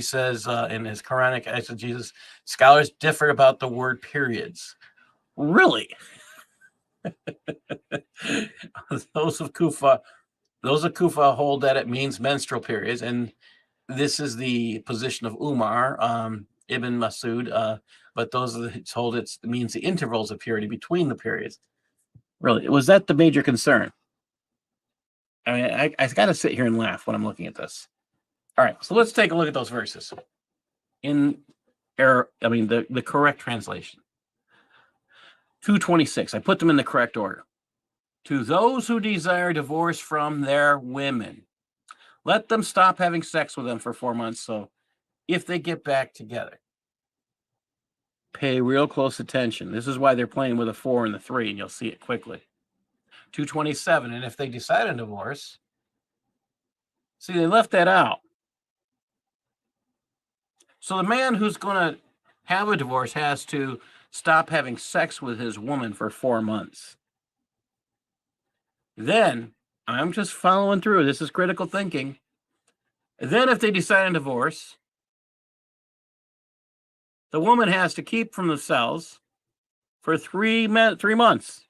says in his Quranic exegesis, scholars differ about the word periods. Really? Those of Kufa hold that it means menstrual periods, and this is the position of Umar ibn Masud. But those that hold it means the intervals of purity between the periods. Really, was that the major concern? I mean, I got to sit here and laugh when I'm looking at this. All right, so let's take a look at those verses in the correct translation. 226. I put them in the correct order. To those who desire divorce from their women, let them stop having sex with them for 4 months. So if they get back together, pay real close attention. This is why they're playing with a 4 and the 3, and you'll see it quickly. 227. And if they decide on divorce, see, they left that out. So the man who's going to have a divorce has to stop having sex with his woman for 4 months. Then, I'm just following through. This is critical thinking. Then if they decide on divorce, the woman has to keep from themselves for 3 months.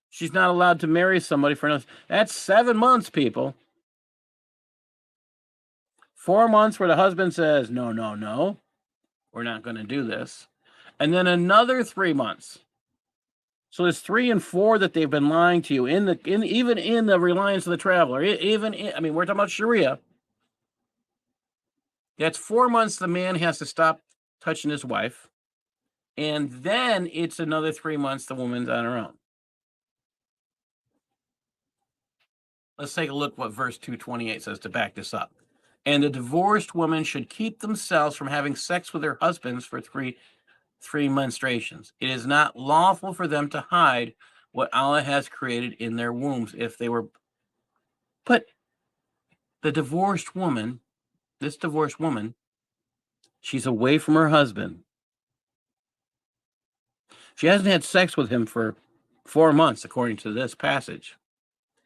She's not allowed to marry somebody for another. That's 7 months, people. 4 months where the husband says, no, we're not going to do this. And then another 3 months. So there's 3 and 4 that they've been lying to you even in the reliance of the traveler. We're talking about Shariah. That's 4 months the man has to stop touching his wife. And then it's another 3 months the woman's on her own. Let's take a look what verse 228 says to back this up. And the divorced woman should keep themselves from having sex with their husbands for three menstruations. It is not lawful for them to hide what Allah has created in their wombs if they were. But the divorced woman, she's away from her husband. She hasn't had sex with him for 4 months, according to this passage.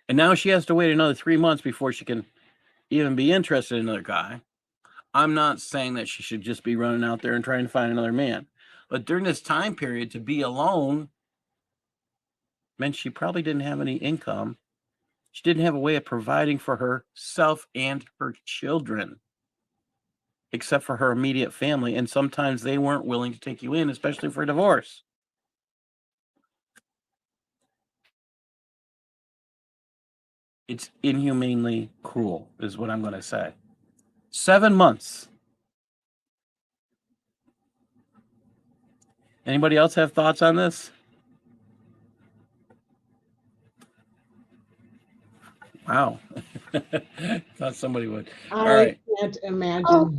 And now she has to wait another 3 months before she can even be interested in another guy. I'm not saying that she should just be running out there and trying to find another man. But during this time period, to be alone meant she probably didn't have any income. She didn't have a way of providing for herself and her children, except for her immediate family. And sometimes they weren't willing to take you in, especially for divorce. It's inhumanely cruel, is what I'm going to say. 7 months. Anybody else have thoughts on this? Wow. Thought somebody would. All I right. can't imagine. Oh,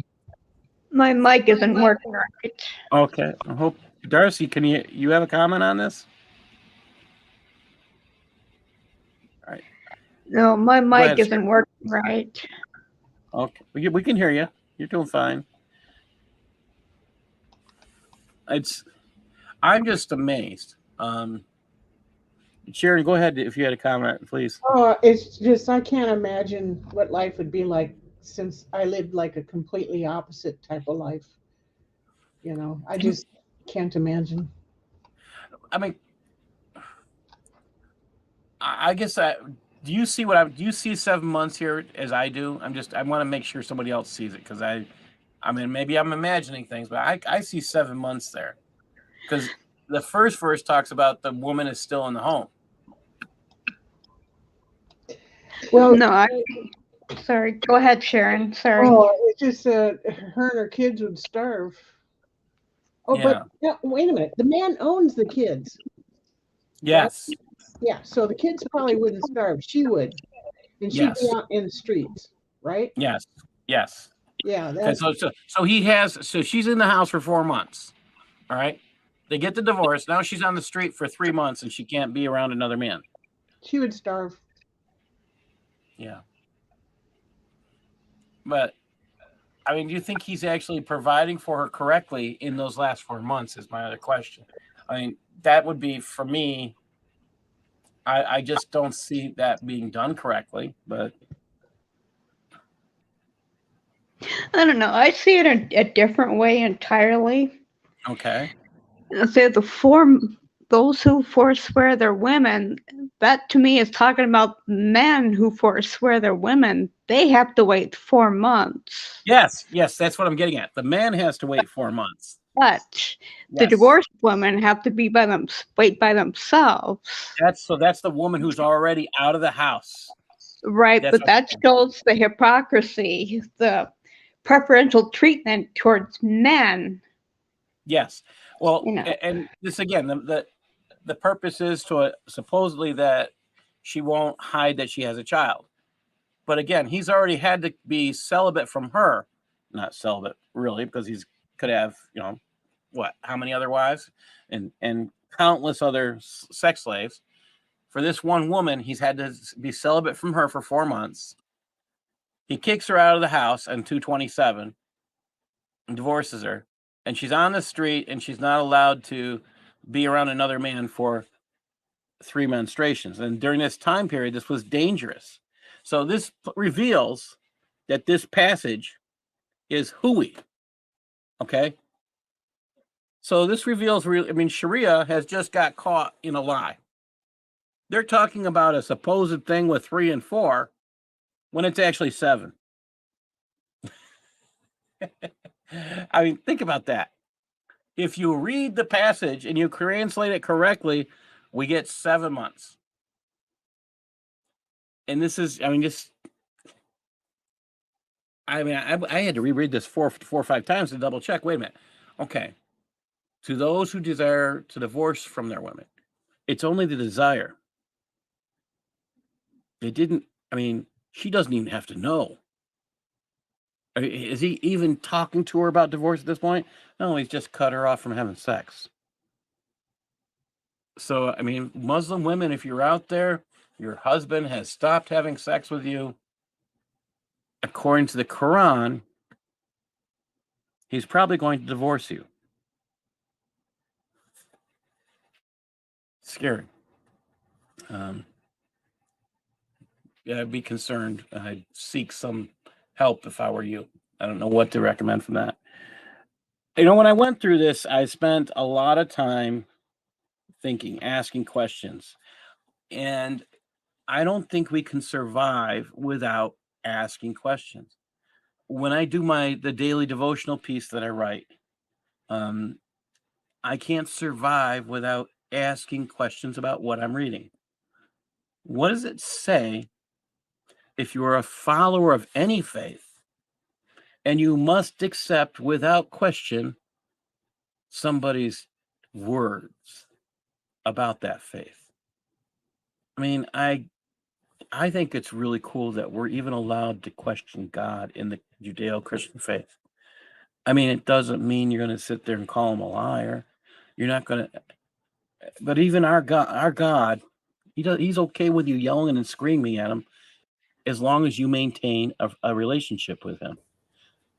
my mic isn't working right. Okay. I hope Darcy, can you have a comment on this? All right. No, my Go mic ahead, sir. isn't working right. Okay. We can hear you. You're doing fine. I'm just amazed. Sharon, go ahead if you had a comment, please. Oh, it's just I can't imagine what life would be like since I lived like a completely opposite type of life. You know, I just can't imagine. I mean, I guess do you see do you see 7 months here as I do? I want to make sure somebody else sees it, because I mean, maybe I'm imagining things, but I see 7 months there, because the first verse talks about the woman is still in the home. Well, no, sorry. Go ahead, Sharon. Sorry. Oh, it's just her and her kids would starve. Oh, Yeah. but no, wait a minute. The man owns the kids. Yes. Right? Yeah, so the kids probably wouldn't starve. She would. And she'd be Yes. out in the streets, right? Yes. Yes. Yeah, Okay, that's so she's in the house for 4 months. All right. They get the divorce. Now she's on the street for 3 months and she can't be around another man. she would starve. Yeah. But I mean, do you think he's actually providing for her correctly in those last 4 months is my other question. I mean, that would be, for me, I just don't see that being done correctly, but I don't know. I see it a different way entirely. okay. Say those who forswear their women, that to me is talking about men who forswear their women. They have to wait 4 months. Yes, that's what I'm getting at. The man has to wait 4 months. But the Yes. divorced women have to wait by themselves. That's the woman who's already out of the house. Right, That's but that shows the hypocrisy, the preferential treatment towards men. Yes. Well, You know. and this again, the purpose is to supposedly that she won't hide that she has a child. But again, he's already had to be celibate from her. Not celibate, really, because he's could have, how many other wives and countless other sex slaves. For this one woman, he's had to be celibate from her for 4 months. He kicks her out of the house on 227 and divorces her. And she's on the street and she's not allowed to be around another man for 3 menstruations. And during this time period, this was dangerous. So this reveals that this passage is hooey. Okay? So this reveals, Shariah has just got caught in a lie. They're talking about a supposed thing with 3 and 4 when it's actually 7. I mean, think about that. If you read the passage and you translate it correctly, we get 7 months. And this is, I had to reread this four or 5 times to double check. Wait a minute. Okay. To those who desire to divorce from their women, it's only the desire. She doesn't even have to know. Is he even talking to her about divorce at this point? No, he's just cut her off from having sex. So, Muslim women, if you're out there, your husband has stopped having sex with you, according to the Quran, he's probably going to divorce you. Scary. Yeah, I'd be concerned. I'd seek some help if I were you. I don't know what to recommend from that. When I went through this, I spent a lot of time thinking, asking questions. And I don't think we can survive without asking questions. When I do the daily devotional piece that I write, I can't survive without asking questions about what I'm reading. What does it say if you're a follower of any faith and you must accept without question somebody's words about that faith? I mean, I think it's really cool that we're even allowed to question God in the Judeo-Christian faith. I mean, it doesn't mean you're going to sit there and call him a liar. You're not going to, but even our God, he's okay with you yelling and screaming at him as long as you maintain a relationship with him.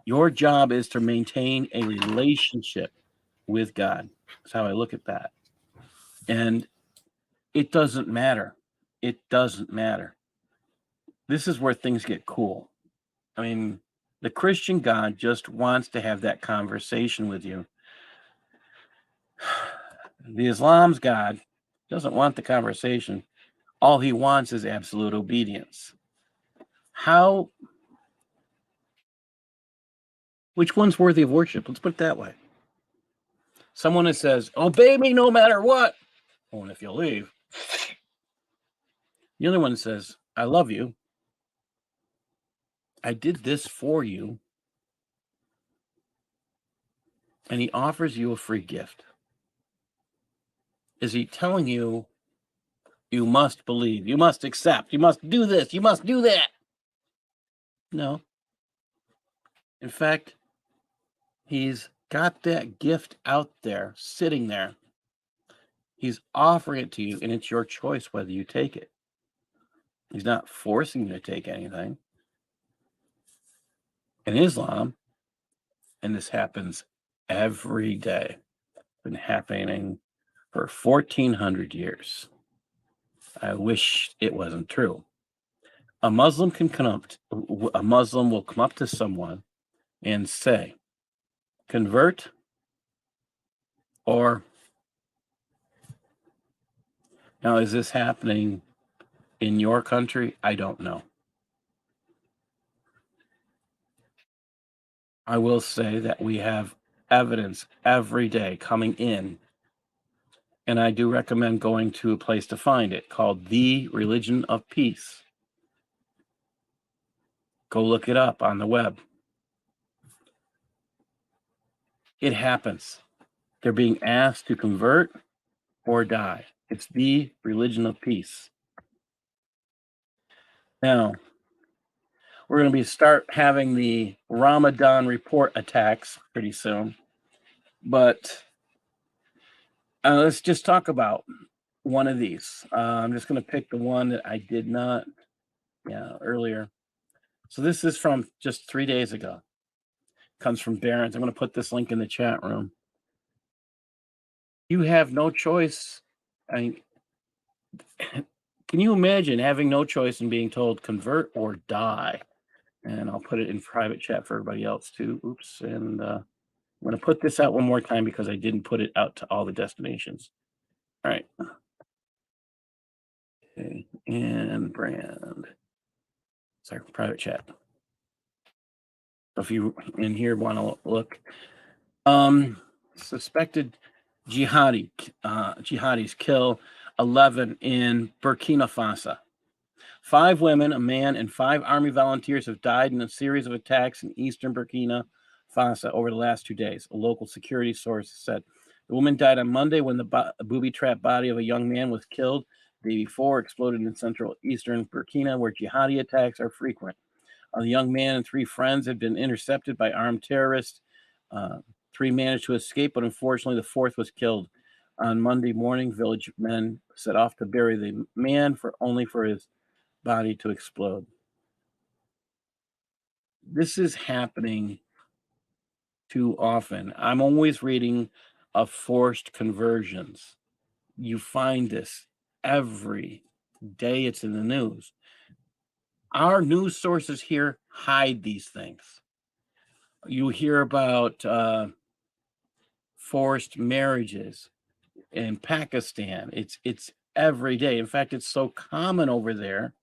Your job is to maintain a relationship with God. That's how I look at that. And it doesn't matter. It doesn't matter. This is where things get cool. I mean, the Christian God just wants to have that conversation with you. The Islam's God doesn't want the conversation. All he wants is absolute obedience. Which one's worthy of worship? Let's put it that way. Someone that says, obey me no matter what. Oh, and if you leave. The other one says, I love you. I did this for you. And he offers you a free gift. Is he telling you, you must believe, you must accept, you must do this, you must do that? No. In fact, he's got that gift out there, sitting there. He's offering it to you, and it's your choice whether you take it. He's not forcing you to take anything. In Islam, and this happens every day, been happening for 1,400 years. I wish it wasn't true. A Muslim will come up to someone and say, convert, or now is this happening in your country? I don't know. I will say that we have evidence every day coming in, and I do recommend going to a place to find it called The Religion of Peace. Go look it up on the web. It happens. They're being asked to convert or die. It's The Religion of Peace. Now, we're going to start having the Ramadan report attacks pretty soon. But let's just talk about one of these. I'm just going to pick the one that I did not earlier. So this is from just 3 days ago. Comes from Barron's. I'm going to put this link in the chat room. You have no choice. I mean, can you imagine having no choice and being told convert or die? And I'll put it in private chat for everybody else too. Oops. And I'm going to put this out one more time because I didn't put it out to all the destinations. All right. Okay. And brand. Sorry, private chat. So if you in here want to look, suspected jihadis kill 11 in Burkina Faso. 5 women, a man, and 5 army volunteers have died in a series of attacks in eastern Burkina Faso over the last 2 days, a local security source said. The woman died on Monday when the booby-trapped body of a young man was killed. The day before exploded in central eastern Burkina, where jihadi attacks are frequent. The young man and 3 friends had been intercepted by armed terrorists. 3 managed to escape, but unfortunately the 4th was killed. On Monday morning, village men set off to bury the man only for his body to explode. This is happening too often. I'm always reading of forced conversions. You find this every day it's in the news. Our news sources here hide these things. You hear about forced marriages in Pakistan. It's every day. In fact, it's so common over there,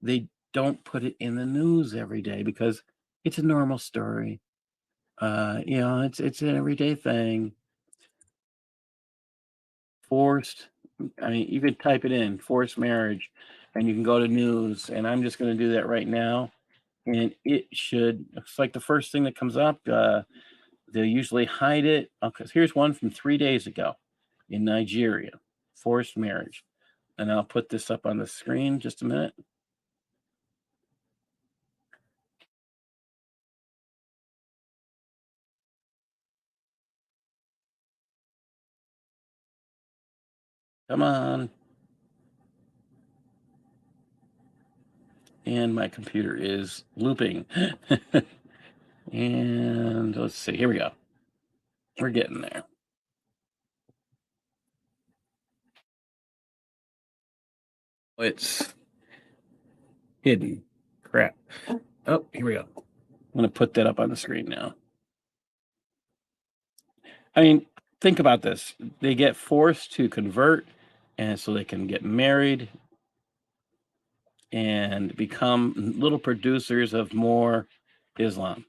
they don't put it in the news every day because it's a normal story. It's an everyday thing. Forced, I mean, you could type it in, forced marriage, and you can go to news, and I'm just going to do that right now. And it's like the first thing that comes up. They'll usually hide it. Okay, here's one from 3 days ago in Nigeria, forced marriage. And I'll put this up on the screen just a minute. Come on. And my computer is looping. And let's see, here we go. We're getting there. It's hidden. Crap. Oh, here we go. I'm going to put that up on the screen now. I mean, think about this. They get forced to convert, and so they can get married and become little producers of more Islam.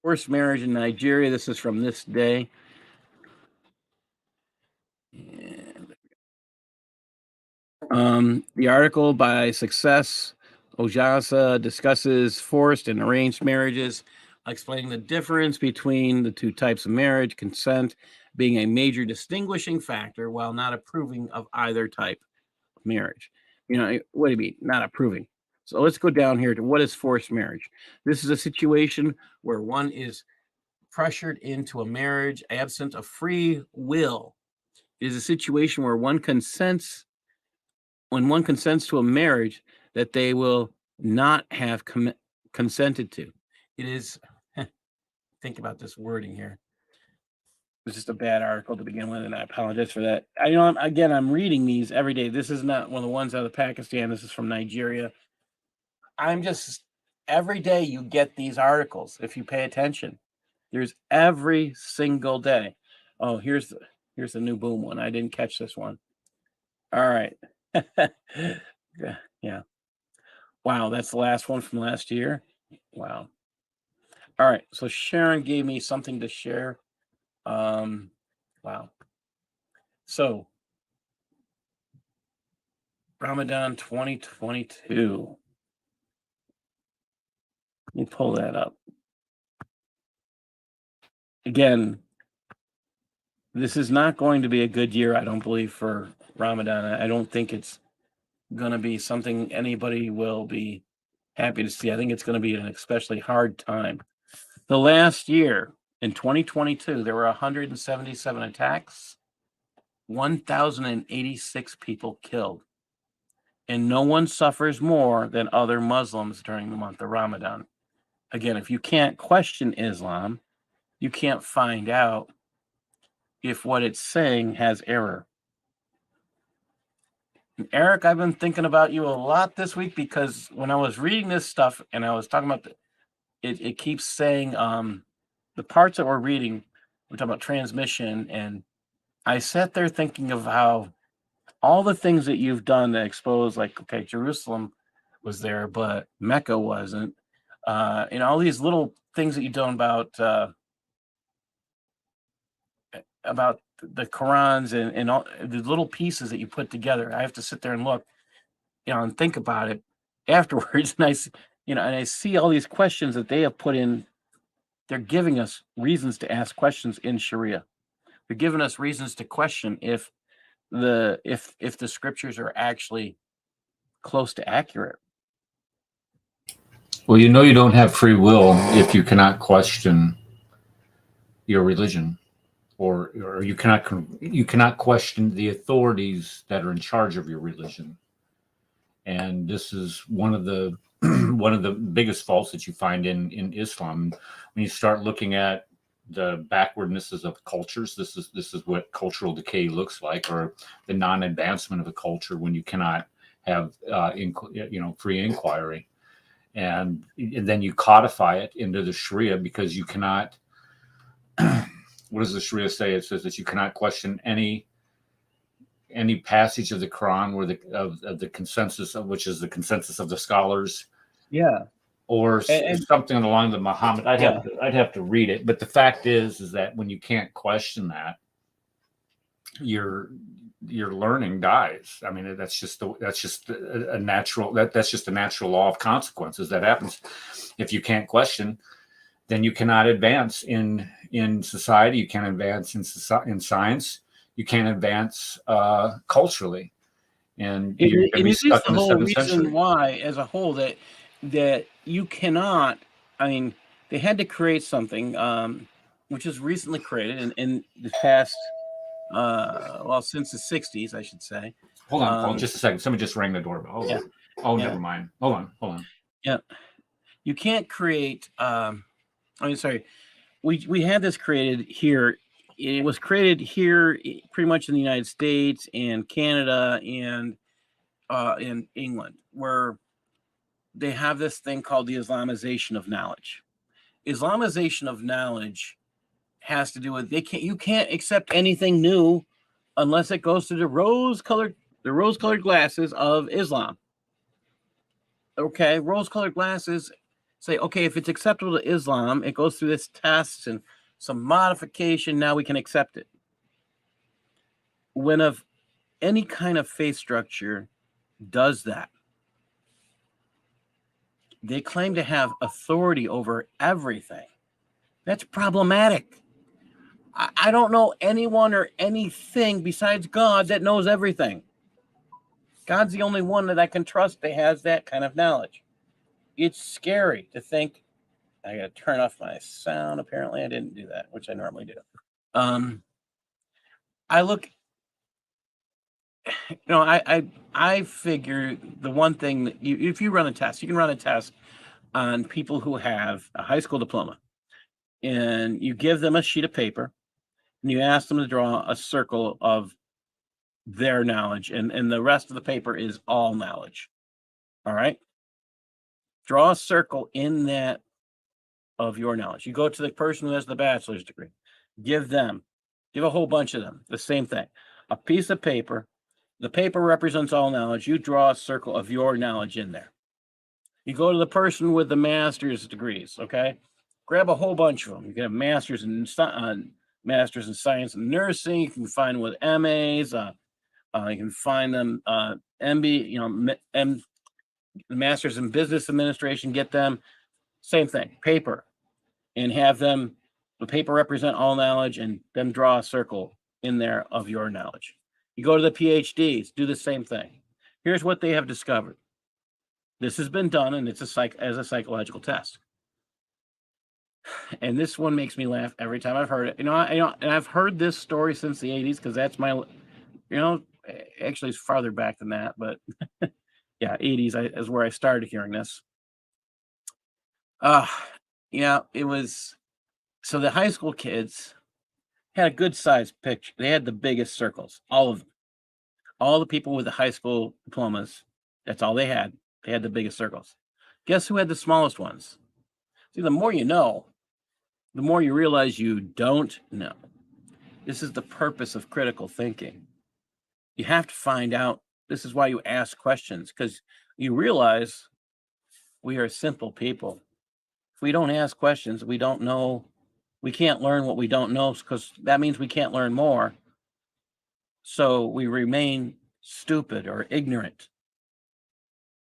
Forced marriage in Nigeria. This is from this day. The article by Success Ojasa discusses forced and arranged marriages, explaining the difference between the two types of marriage, consent being a major distinguishing factor while not approving of either type of marriage. What do you mean, not approving? So let's go down here to what is forced marriage. This is a situation where one is pressured into a marriage absent of free will. It is a situation where when one consents to a marriage that they will not have consented to. It is, think about this wording here. It's just a bad article to begin with, and I apologize for that. I'm reading these every day. This is not one of the ones out of Pakistan. This is from Nigeria. Every day you get these articles, if you pay attention. There's every single day. Oh, here's the new boom one. I didn't catch this one. All right. Yeah. Wow, that's the last one from last year. Wow. All right. So Sharon gave me something to share. Wow. So Ramadan 2022. Let me pull that up. Again, this is not going to be a good year, I don't believe, for Ramadan. I don't think it's going to be something anybody will be happy to see. I think it's going to be an especially hard time. The last year, in 2022, there were 177 attacks, 1,086 people killed. And no one suffers more than other Muslims during the month of Ramadan. Again, if you can't question Islam, you can't find out if what it's saying has error. And Eric, I've been thinking about you a lot this week because when I was reading this stuff and I was talking about it keeps saying the parts that we're reading, we're talking about transmission, and I sat there thinking of how all the things that you've done to expose, like, okay, Jerusalem was there, but Mecca wasn't. All these little things that you've done about the Qurans and all the little pieces that you put together. I have to sit there and look, and think about it afterwards. And I see all these questions that they have put in. They're giving us reasons to ask questions in Sharia. They're giving us reasons to question if the scriptures are actually close to accurate. Well, you don't have free will if you cannot question your religion, or you cannot question the authorities that are in charge of your religion. And this is one of the one of the biggest faults that you find in Islam. When you start looking at the backwardnesses of cultures. This is what cultural decay looks like, or the non-advancement of a culture when you cannot have free inquiry, and then you codify it into the Sharia because you cannot. What does the Sharia say? It says that you cannot question any passage of the Quran where the consensus of which is the consensus of the scholars. Yeah. Or something along the Muhammad. I'd have to read it, but the fact is that when you can't question that, your learning dies. I mean, that's just a natural that's just a natural law of consequences that happens. If you can't question, then you cannot advance in society. You can't advance in science. You can't advance culturally, and you're going to be stuck in the 7th century. Reason why, as a whole, that you cannot. I mean, they had to create something which was recently created in the past. Since the 60s, I should say. Hold on, Paul, just a second. Somebody just rang the doorbell. Hold on. Oh, never mind. Hold on. Yeah, you can't create. We had this created here. It was created here, pretty much in the United States and Canada and in England, where they have this thing called the Islamization of knowledge. Islamization of knowledge has to do with you can't accept anything new unless it goes through the rose-colored glasses of Islam. Okay, rose-colored glasses say, okay, if it's acceptable to Islam, it goes through this test and some modification. Now we can accept it. When any kind of faith structure does that, they claim to have authority over everything. That's problematic. I don't know anyone or anything besides God that knows everything. God's the only one that I can trust that has that kind of knowledge. It's scary to think. I got to turn off my sound. Apparently, I didn't do that, which I normally do. I figure the one thing that if you run a test, you can run a test on people who have a high school diploma, and you give them a sheet of paper, and you ask them to draw a circle of their knowledge, and the rest of the paper is all knowledge. All right? Draw a circle in that of your knowledge. You go to the person who has the bachelor's degree, give a whole bunch of them the same thing. A piece of paper. The paper represents all knowledge. You draw a circle of your knowledge in there. You go to the person with the master's degrees, okay? Grab a whole bunch of them. You can have masters in science and nursing. You can find them with MAs. You can find them MB, masters in business administration. Get them, same thing, paper, and have them. The paper represent all knowledge, and then draw a circle in there of your knowledge. You go to the PhDs, do the same thing. Here's what they have discovered. This has been done, and it's as a psychological test. And this one makes me laugh every time I've heard it. And I've heard this story since the 80s because that's my, actually it's farther back than that, but yeah, 80s is where I started hearing this. It was, so the high school kids had a good sized picture. They had the biggest circles, all of them. All the people with the high school diplomas, that's all they had. They had the biggest circles. Guess who had the smallest ones? See, the more you know, the more you realize you don't know. This is the purpose of critical thinking. You have to find out. This is why you ask questions, because you realize we are simple people. If we don't ask questions, we don't know. We can't learn what we don't know, because that means we can't learn more. So we remain stupid or ignorant.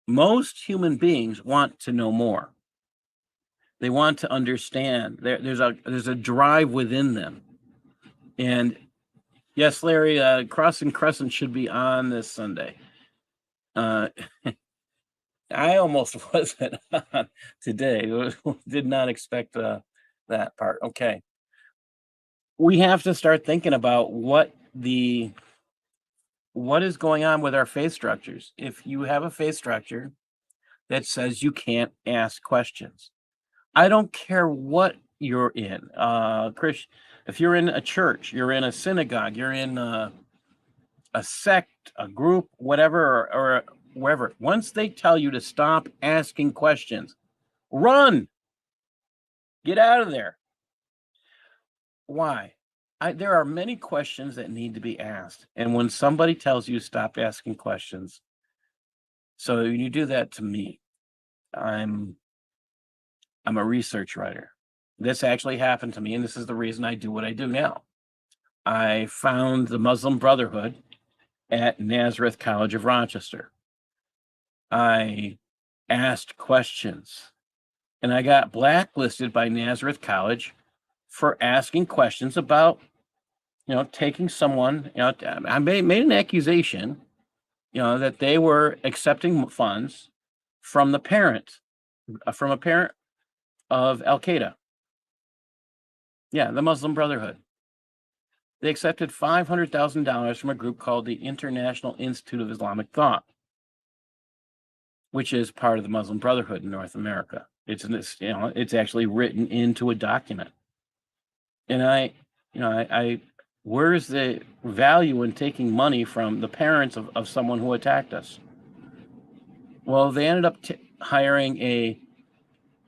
Most human beings want to know more. They want to understand. There's a drive within them. And yes, Larry, Crossing Crescent should be on this Sunday. I almost wasn't on today. Did not expect that part. Okay. We have to start thinking about what is going on with our faith structures. If you have a faith structure that says you can't ask questions, I don't care what you're in. If you're in a church, you're in a synagogue, you're in a sect, a group, whatever, or wherever. Once they tell you to stop asking questions, run. Get out of there. Why? There are many questions that need to be asked. And when somebody tells you stop asking questions, so you do that to me. I'm a research writer. This actually happened to me, and this is the reason I do what I do now. I found the Muslim Brotherhood at Nazareth College of Rochester. I asked questions, and I got blacklisted by Nazareth College for asking questions about, taking someone, I made an accusation, that they were accepting funds from a parent of Al Qaeda. Yeah, the Muslim Brotherhood. They accepted $500,000 from a group called the International Institute of Islamic Thought, which is part of the Muslim Brotherhood in North America. It's actually written into a document. And where's the value in taking money from the parents of someone who attacked us? Well, they ended up hiring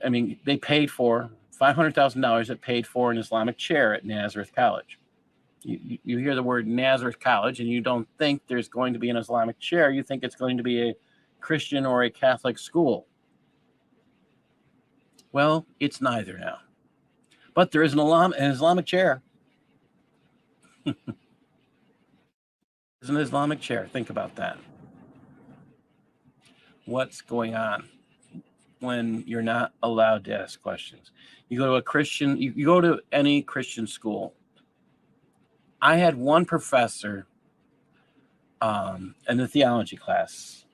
they paid for $500,000 that paid for an Islamic chair at Nazareth College. You hear the word Nazareth College and you don't think there's going to be an Islamic chair. You think it's going to be a Christian or a Catholic school. Well, it's neither now. But there is an Islamic chair. There's an Islamic chair. Think about that. What's going on when you're not allowed to ask questions? You go to you go to any Christian school. I had one professor in the theology class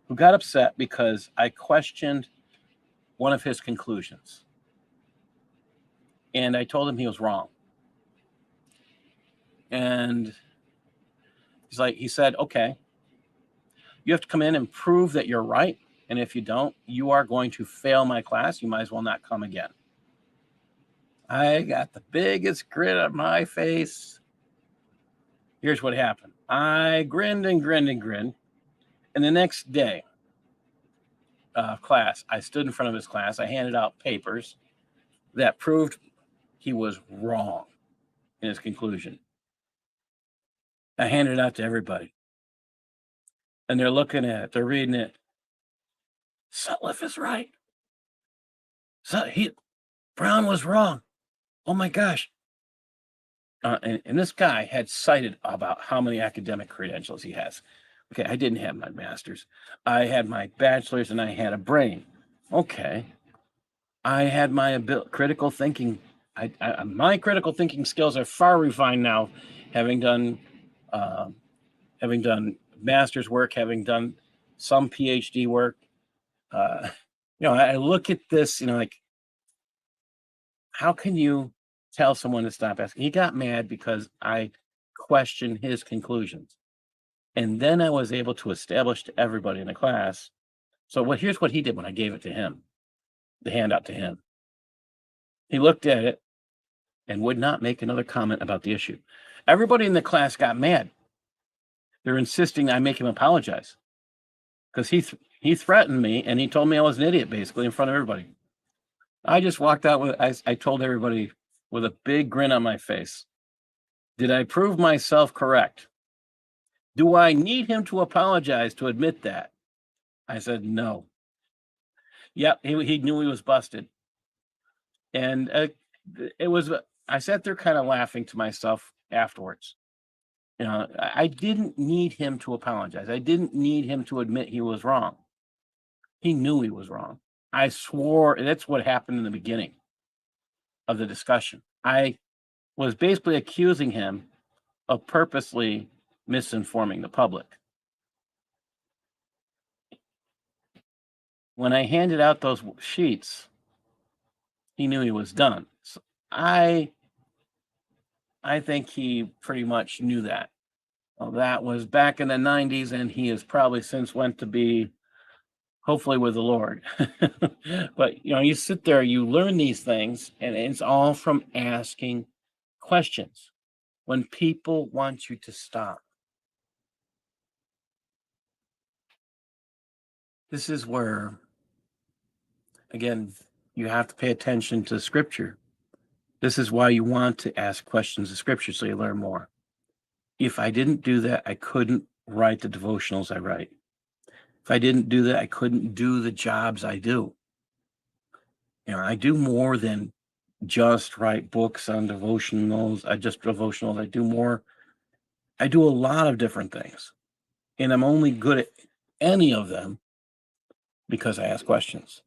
who got upset because I questioned one of his conclusions. And I told him he was wrong. And he said, okay, you have to come in and prove that you're right. And if you don't, you are going to fail my class. You might as well not come again. I got the biggest grin on my face. Here's what happened. I grinned and grinned and grinned. And the next day, class, I stood in front of his class. I handed out papers that proved he was wrong in his conclusion. I handed it out to everybody. And they're looking at it. They're reading it. Sutliff is right. Brown was wrong. Oh my gosh. And this guy had cited about how many academic credentials he has. Okay, I didn't have my master's. I had my bachelor's and I had a brain. Okay. I had my critical thinking. My critical thinking skills are far refined now, having done master's work, having done some PhD work. I look at this, how can you tell someone to stop asking? He got mad because I questioned his conclusions. And then I was able to establish to everybody in the class. So here's what he did when I gave it to him, the handout to him. He looked at it and would not make another comment about the issue. Everybody in the class got mad. They're insisting I make him apologize because he threatened me and he told me I was an idiot, basically, in front of everybody. I just walked out I told everybody with a big grin on my face, did I prove myself correct? Do I need him to apologize to admit that? I said, no. Yep, he knew he was busted. And I sat there kind of laughing to myself afterwards. I didn't need him to apologize. I didn't need him to admit he was wrong. He knew he was wrong. I swore, that's what happened in the beginning of the discussion. I was basically accusing him of purposely misinforming the public. When I handed out those sheets, he knew he was done. So I think he pretty much knew that. Well, that was back in the 90s, and he has probably since went to be hopefully with the Lord. But you sit there, you learn these things, and it's all from asking questions when people want you to stop. This is where, again, you have to pay attention to Scripture. This is why you want to ask questions of Scripture so you learn more. If I didn't do that, I couldn't write the devotionals I write. If I didn't do that, I couldn't do the jobs I do. I do more than just write books on devotionals. I do more. I do a lot of different things. And I'm only good at any of them because I ask questions.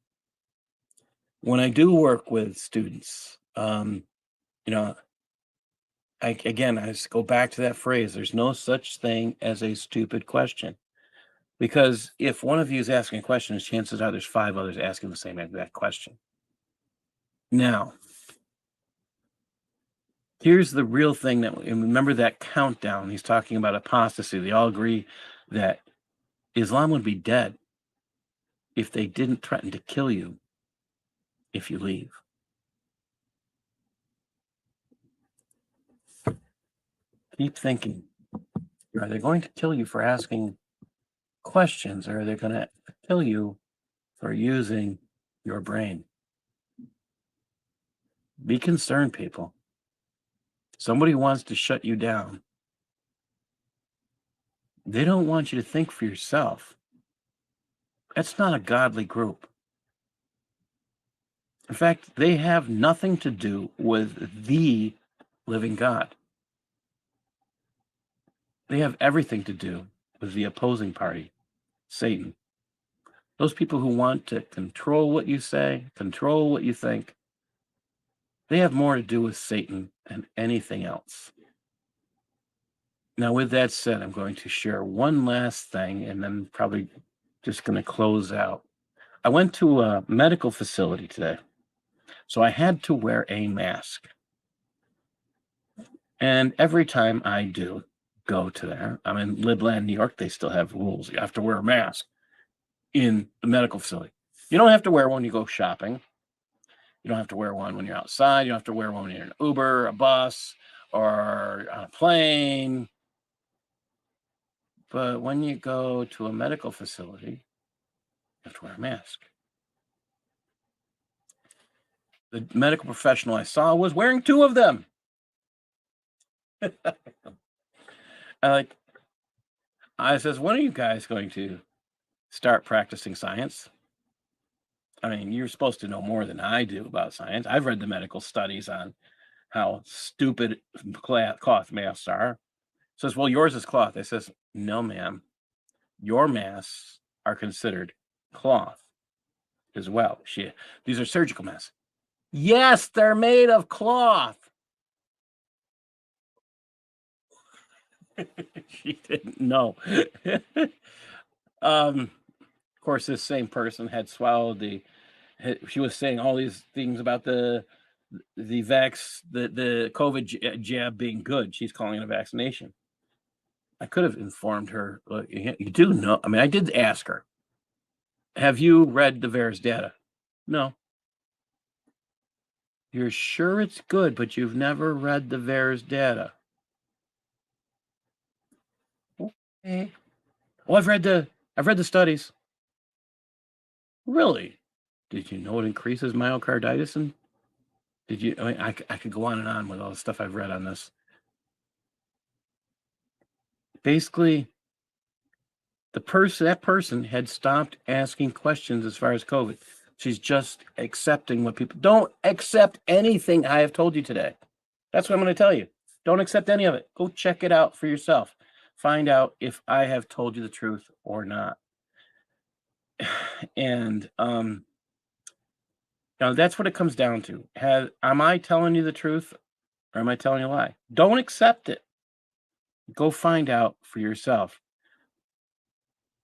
When I do work with students, I just go back to that phrase. There's no such thing as a stupid question. Because if one of you is asking a question, chances are there's 5 others asking the same exact question. Now, here's the real thing and remember that countdown. He's talking about apostasy. They all agree that Islam would be dead if they didn't threaten to kill you if you leave. Keep thinking. Are they going to kill you for asking questions, or are they going to kill you for using your brain? Be concerned, people. Somebody wants to shut you down. They don't want you to think for yourself. That's not a godly group. In fact, they have nothing to do with the living God. They have everything to do with the opposing party, Satan. Those people who want to control what you say, control what you think, they have more to do with Satan than anything else. Now, with that said, I'm going to share one last thing and then probably just going to close out. I went to a medical facility today, so I had to wear a mask. And every time I do go to there, I'm in Libland, New York, they still have rules. You have to wear a mask in the medical facility. You don't have to wear one when you go shopping. You don't have to wear one when you're outside. You don't have to wear one when you're in an Uber, a bus, or on a plane. But when you go to a medical facility, you have to wear a mask. The medical professional I saw was wearing 2 of them. I says, when are you guys going to start practicing science? I mean, you're supposed to know more than I do about science. I've read the medical studies on how stupid cloth masks are. Says, well, yours is cloth. I says, no, ma'am. Your masks are considered cloth as well. These are surgical masks. Yes, they're made of cloth. She didn't know. Of course, this same person had swallowed she was saying all these things about the COVID jab being good. She's calling it a vaccination. I could have informed her. Look, you do know. I mean, I did ask her, have you read the VAERS data? No. You're sure it's good, but you've never read the VAERS data. Okay. Well, I've read the studies. Really? Did you know it increases myocarditis? And did you? I mean, I could go on and on with all the stuff I've read on this. Basically, that person had stopped asking questions as far as COVID. She's just accepting what people don't accept anything I have told you today. That's what I'm going to tell you. Don't accept any of it. Go check it out for yourself. Find out if I have told you the truth or not. And now that's what it comes down to. Am I telling you the truth or am I telling you a lie? Don't accept it. Go find out for yourself.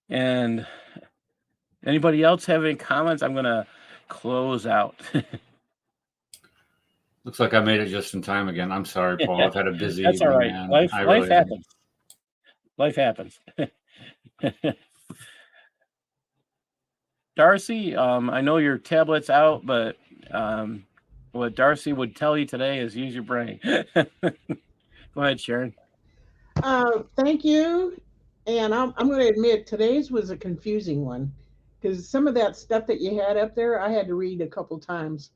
And anybody else have any comments? I'm going to close out. Looks like I made it just in time again. I'm sorry, Paul. I've had a busy That's all right. man. Life Really happens. Life happens. Darcy, I know your tablet's out, but what Darcy would tell you today is use your brain. Go ahead, Sharon. Thank you. And I'm going to admit today's was a confusing one because some of that stuff that you had up there, I had to read a couple times.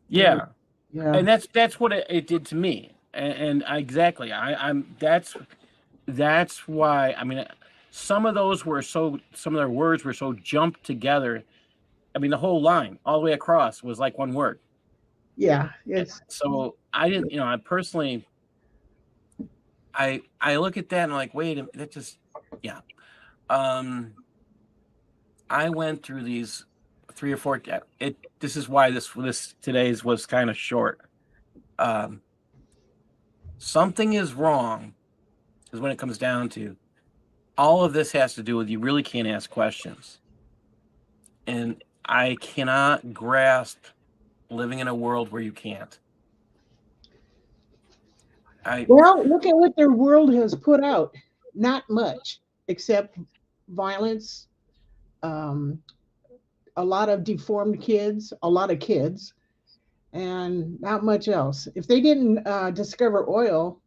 Yeah. Yeah. And that's what it did to me. And exactly, I'm that's why, I mean, some of their words were so jumped together. I mean, the whole line all the way across was like one word. Yeah. It's So I didn't, I personally, I look at that and I'm like, wait a minute, that just, yeah. I went through these 3 or 4. This is why this today's was kind of short. Something is wrong, is when it comes down to all of this has to do with you really can't ask questions, and I cannot grasp living in a world where you can't. Well, look at what their world has put out. Not much, except violence, a lot of deformed kids, a lot of kids, and not much else. If they didn't discover oil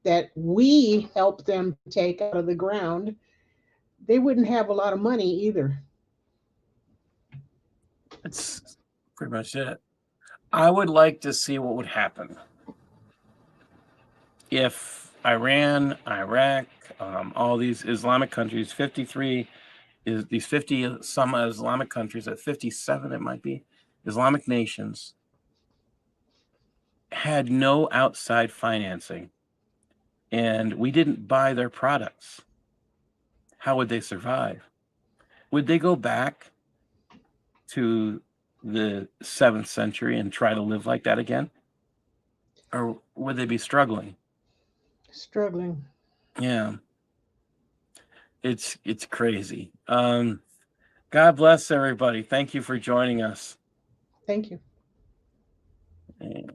that we helped them take out of the ground, they wouldn't have a lot of money either. That's pretty much it. I would like to see what would happen if Iran, Iraq, all these Islamic countries, 53 is these 50 some Islamic countries, at 57 it might be, Islamic nations had no outside financing and we didn't buy their products. How would they survive? Would they go back to the 7th century and try to live like that again? Or would they be struggling? Struggling. Yeah. It's crazy. God bless everybody. Thank you for joining us. Thank you. And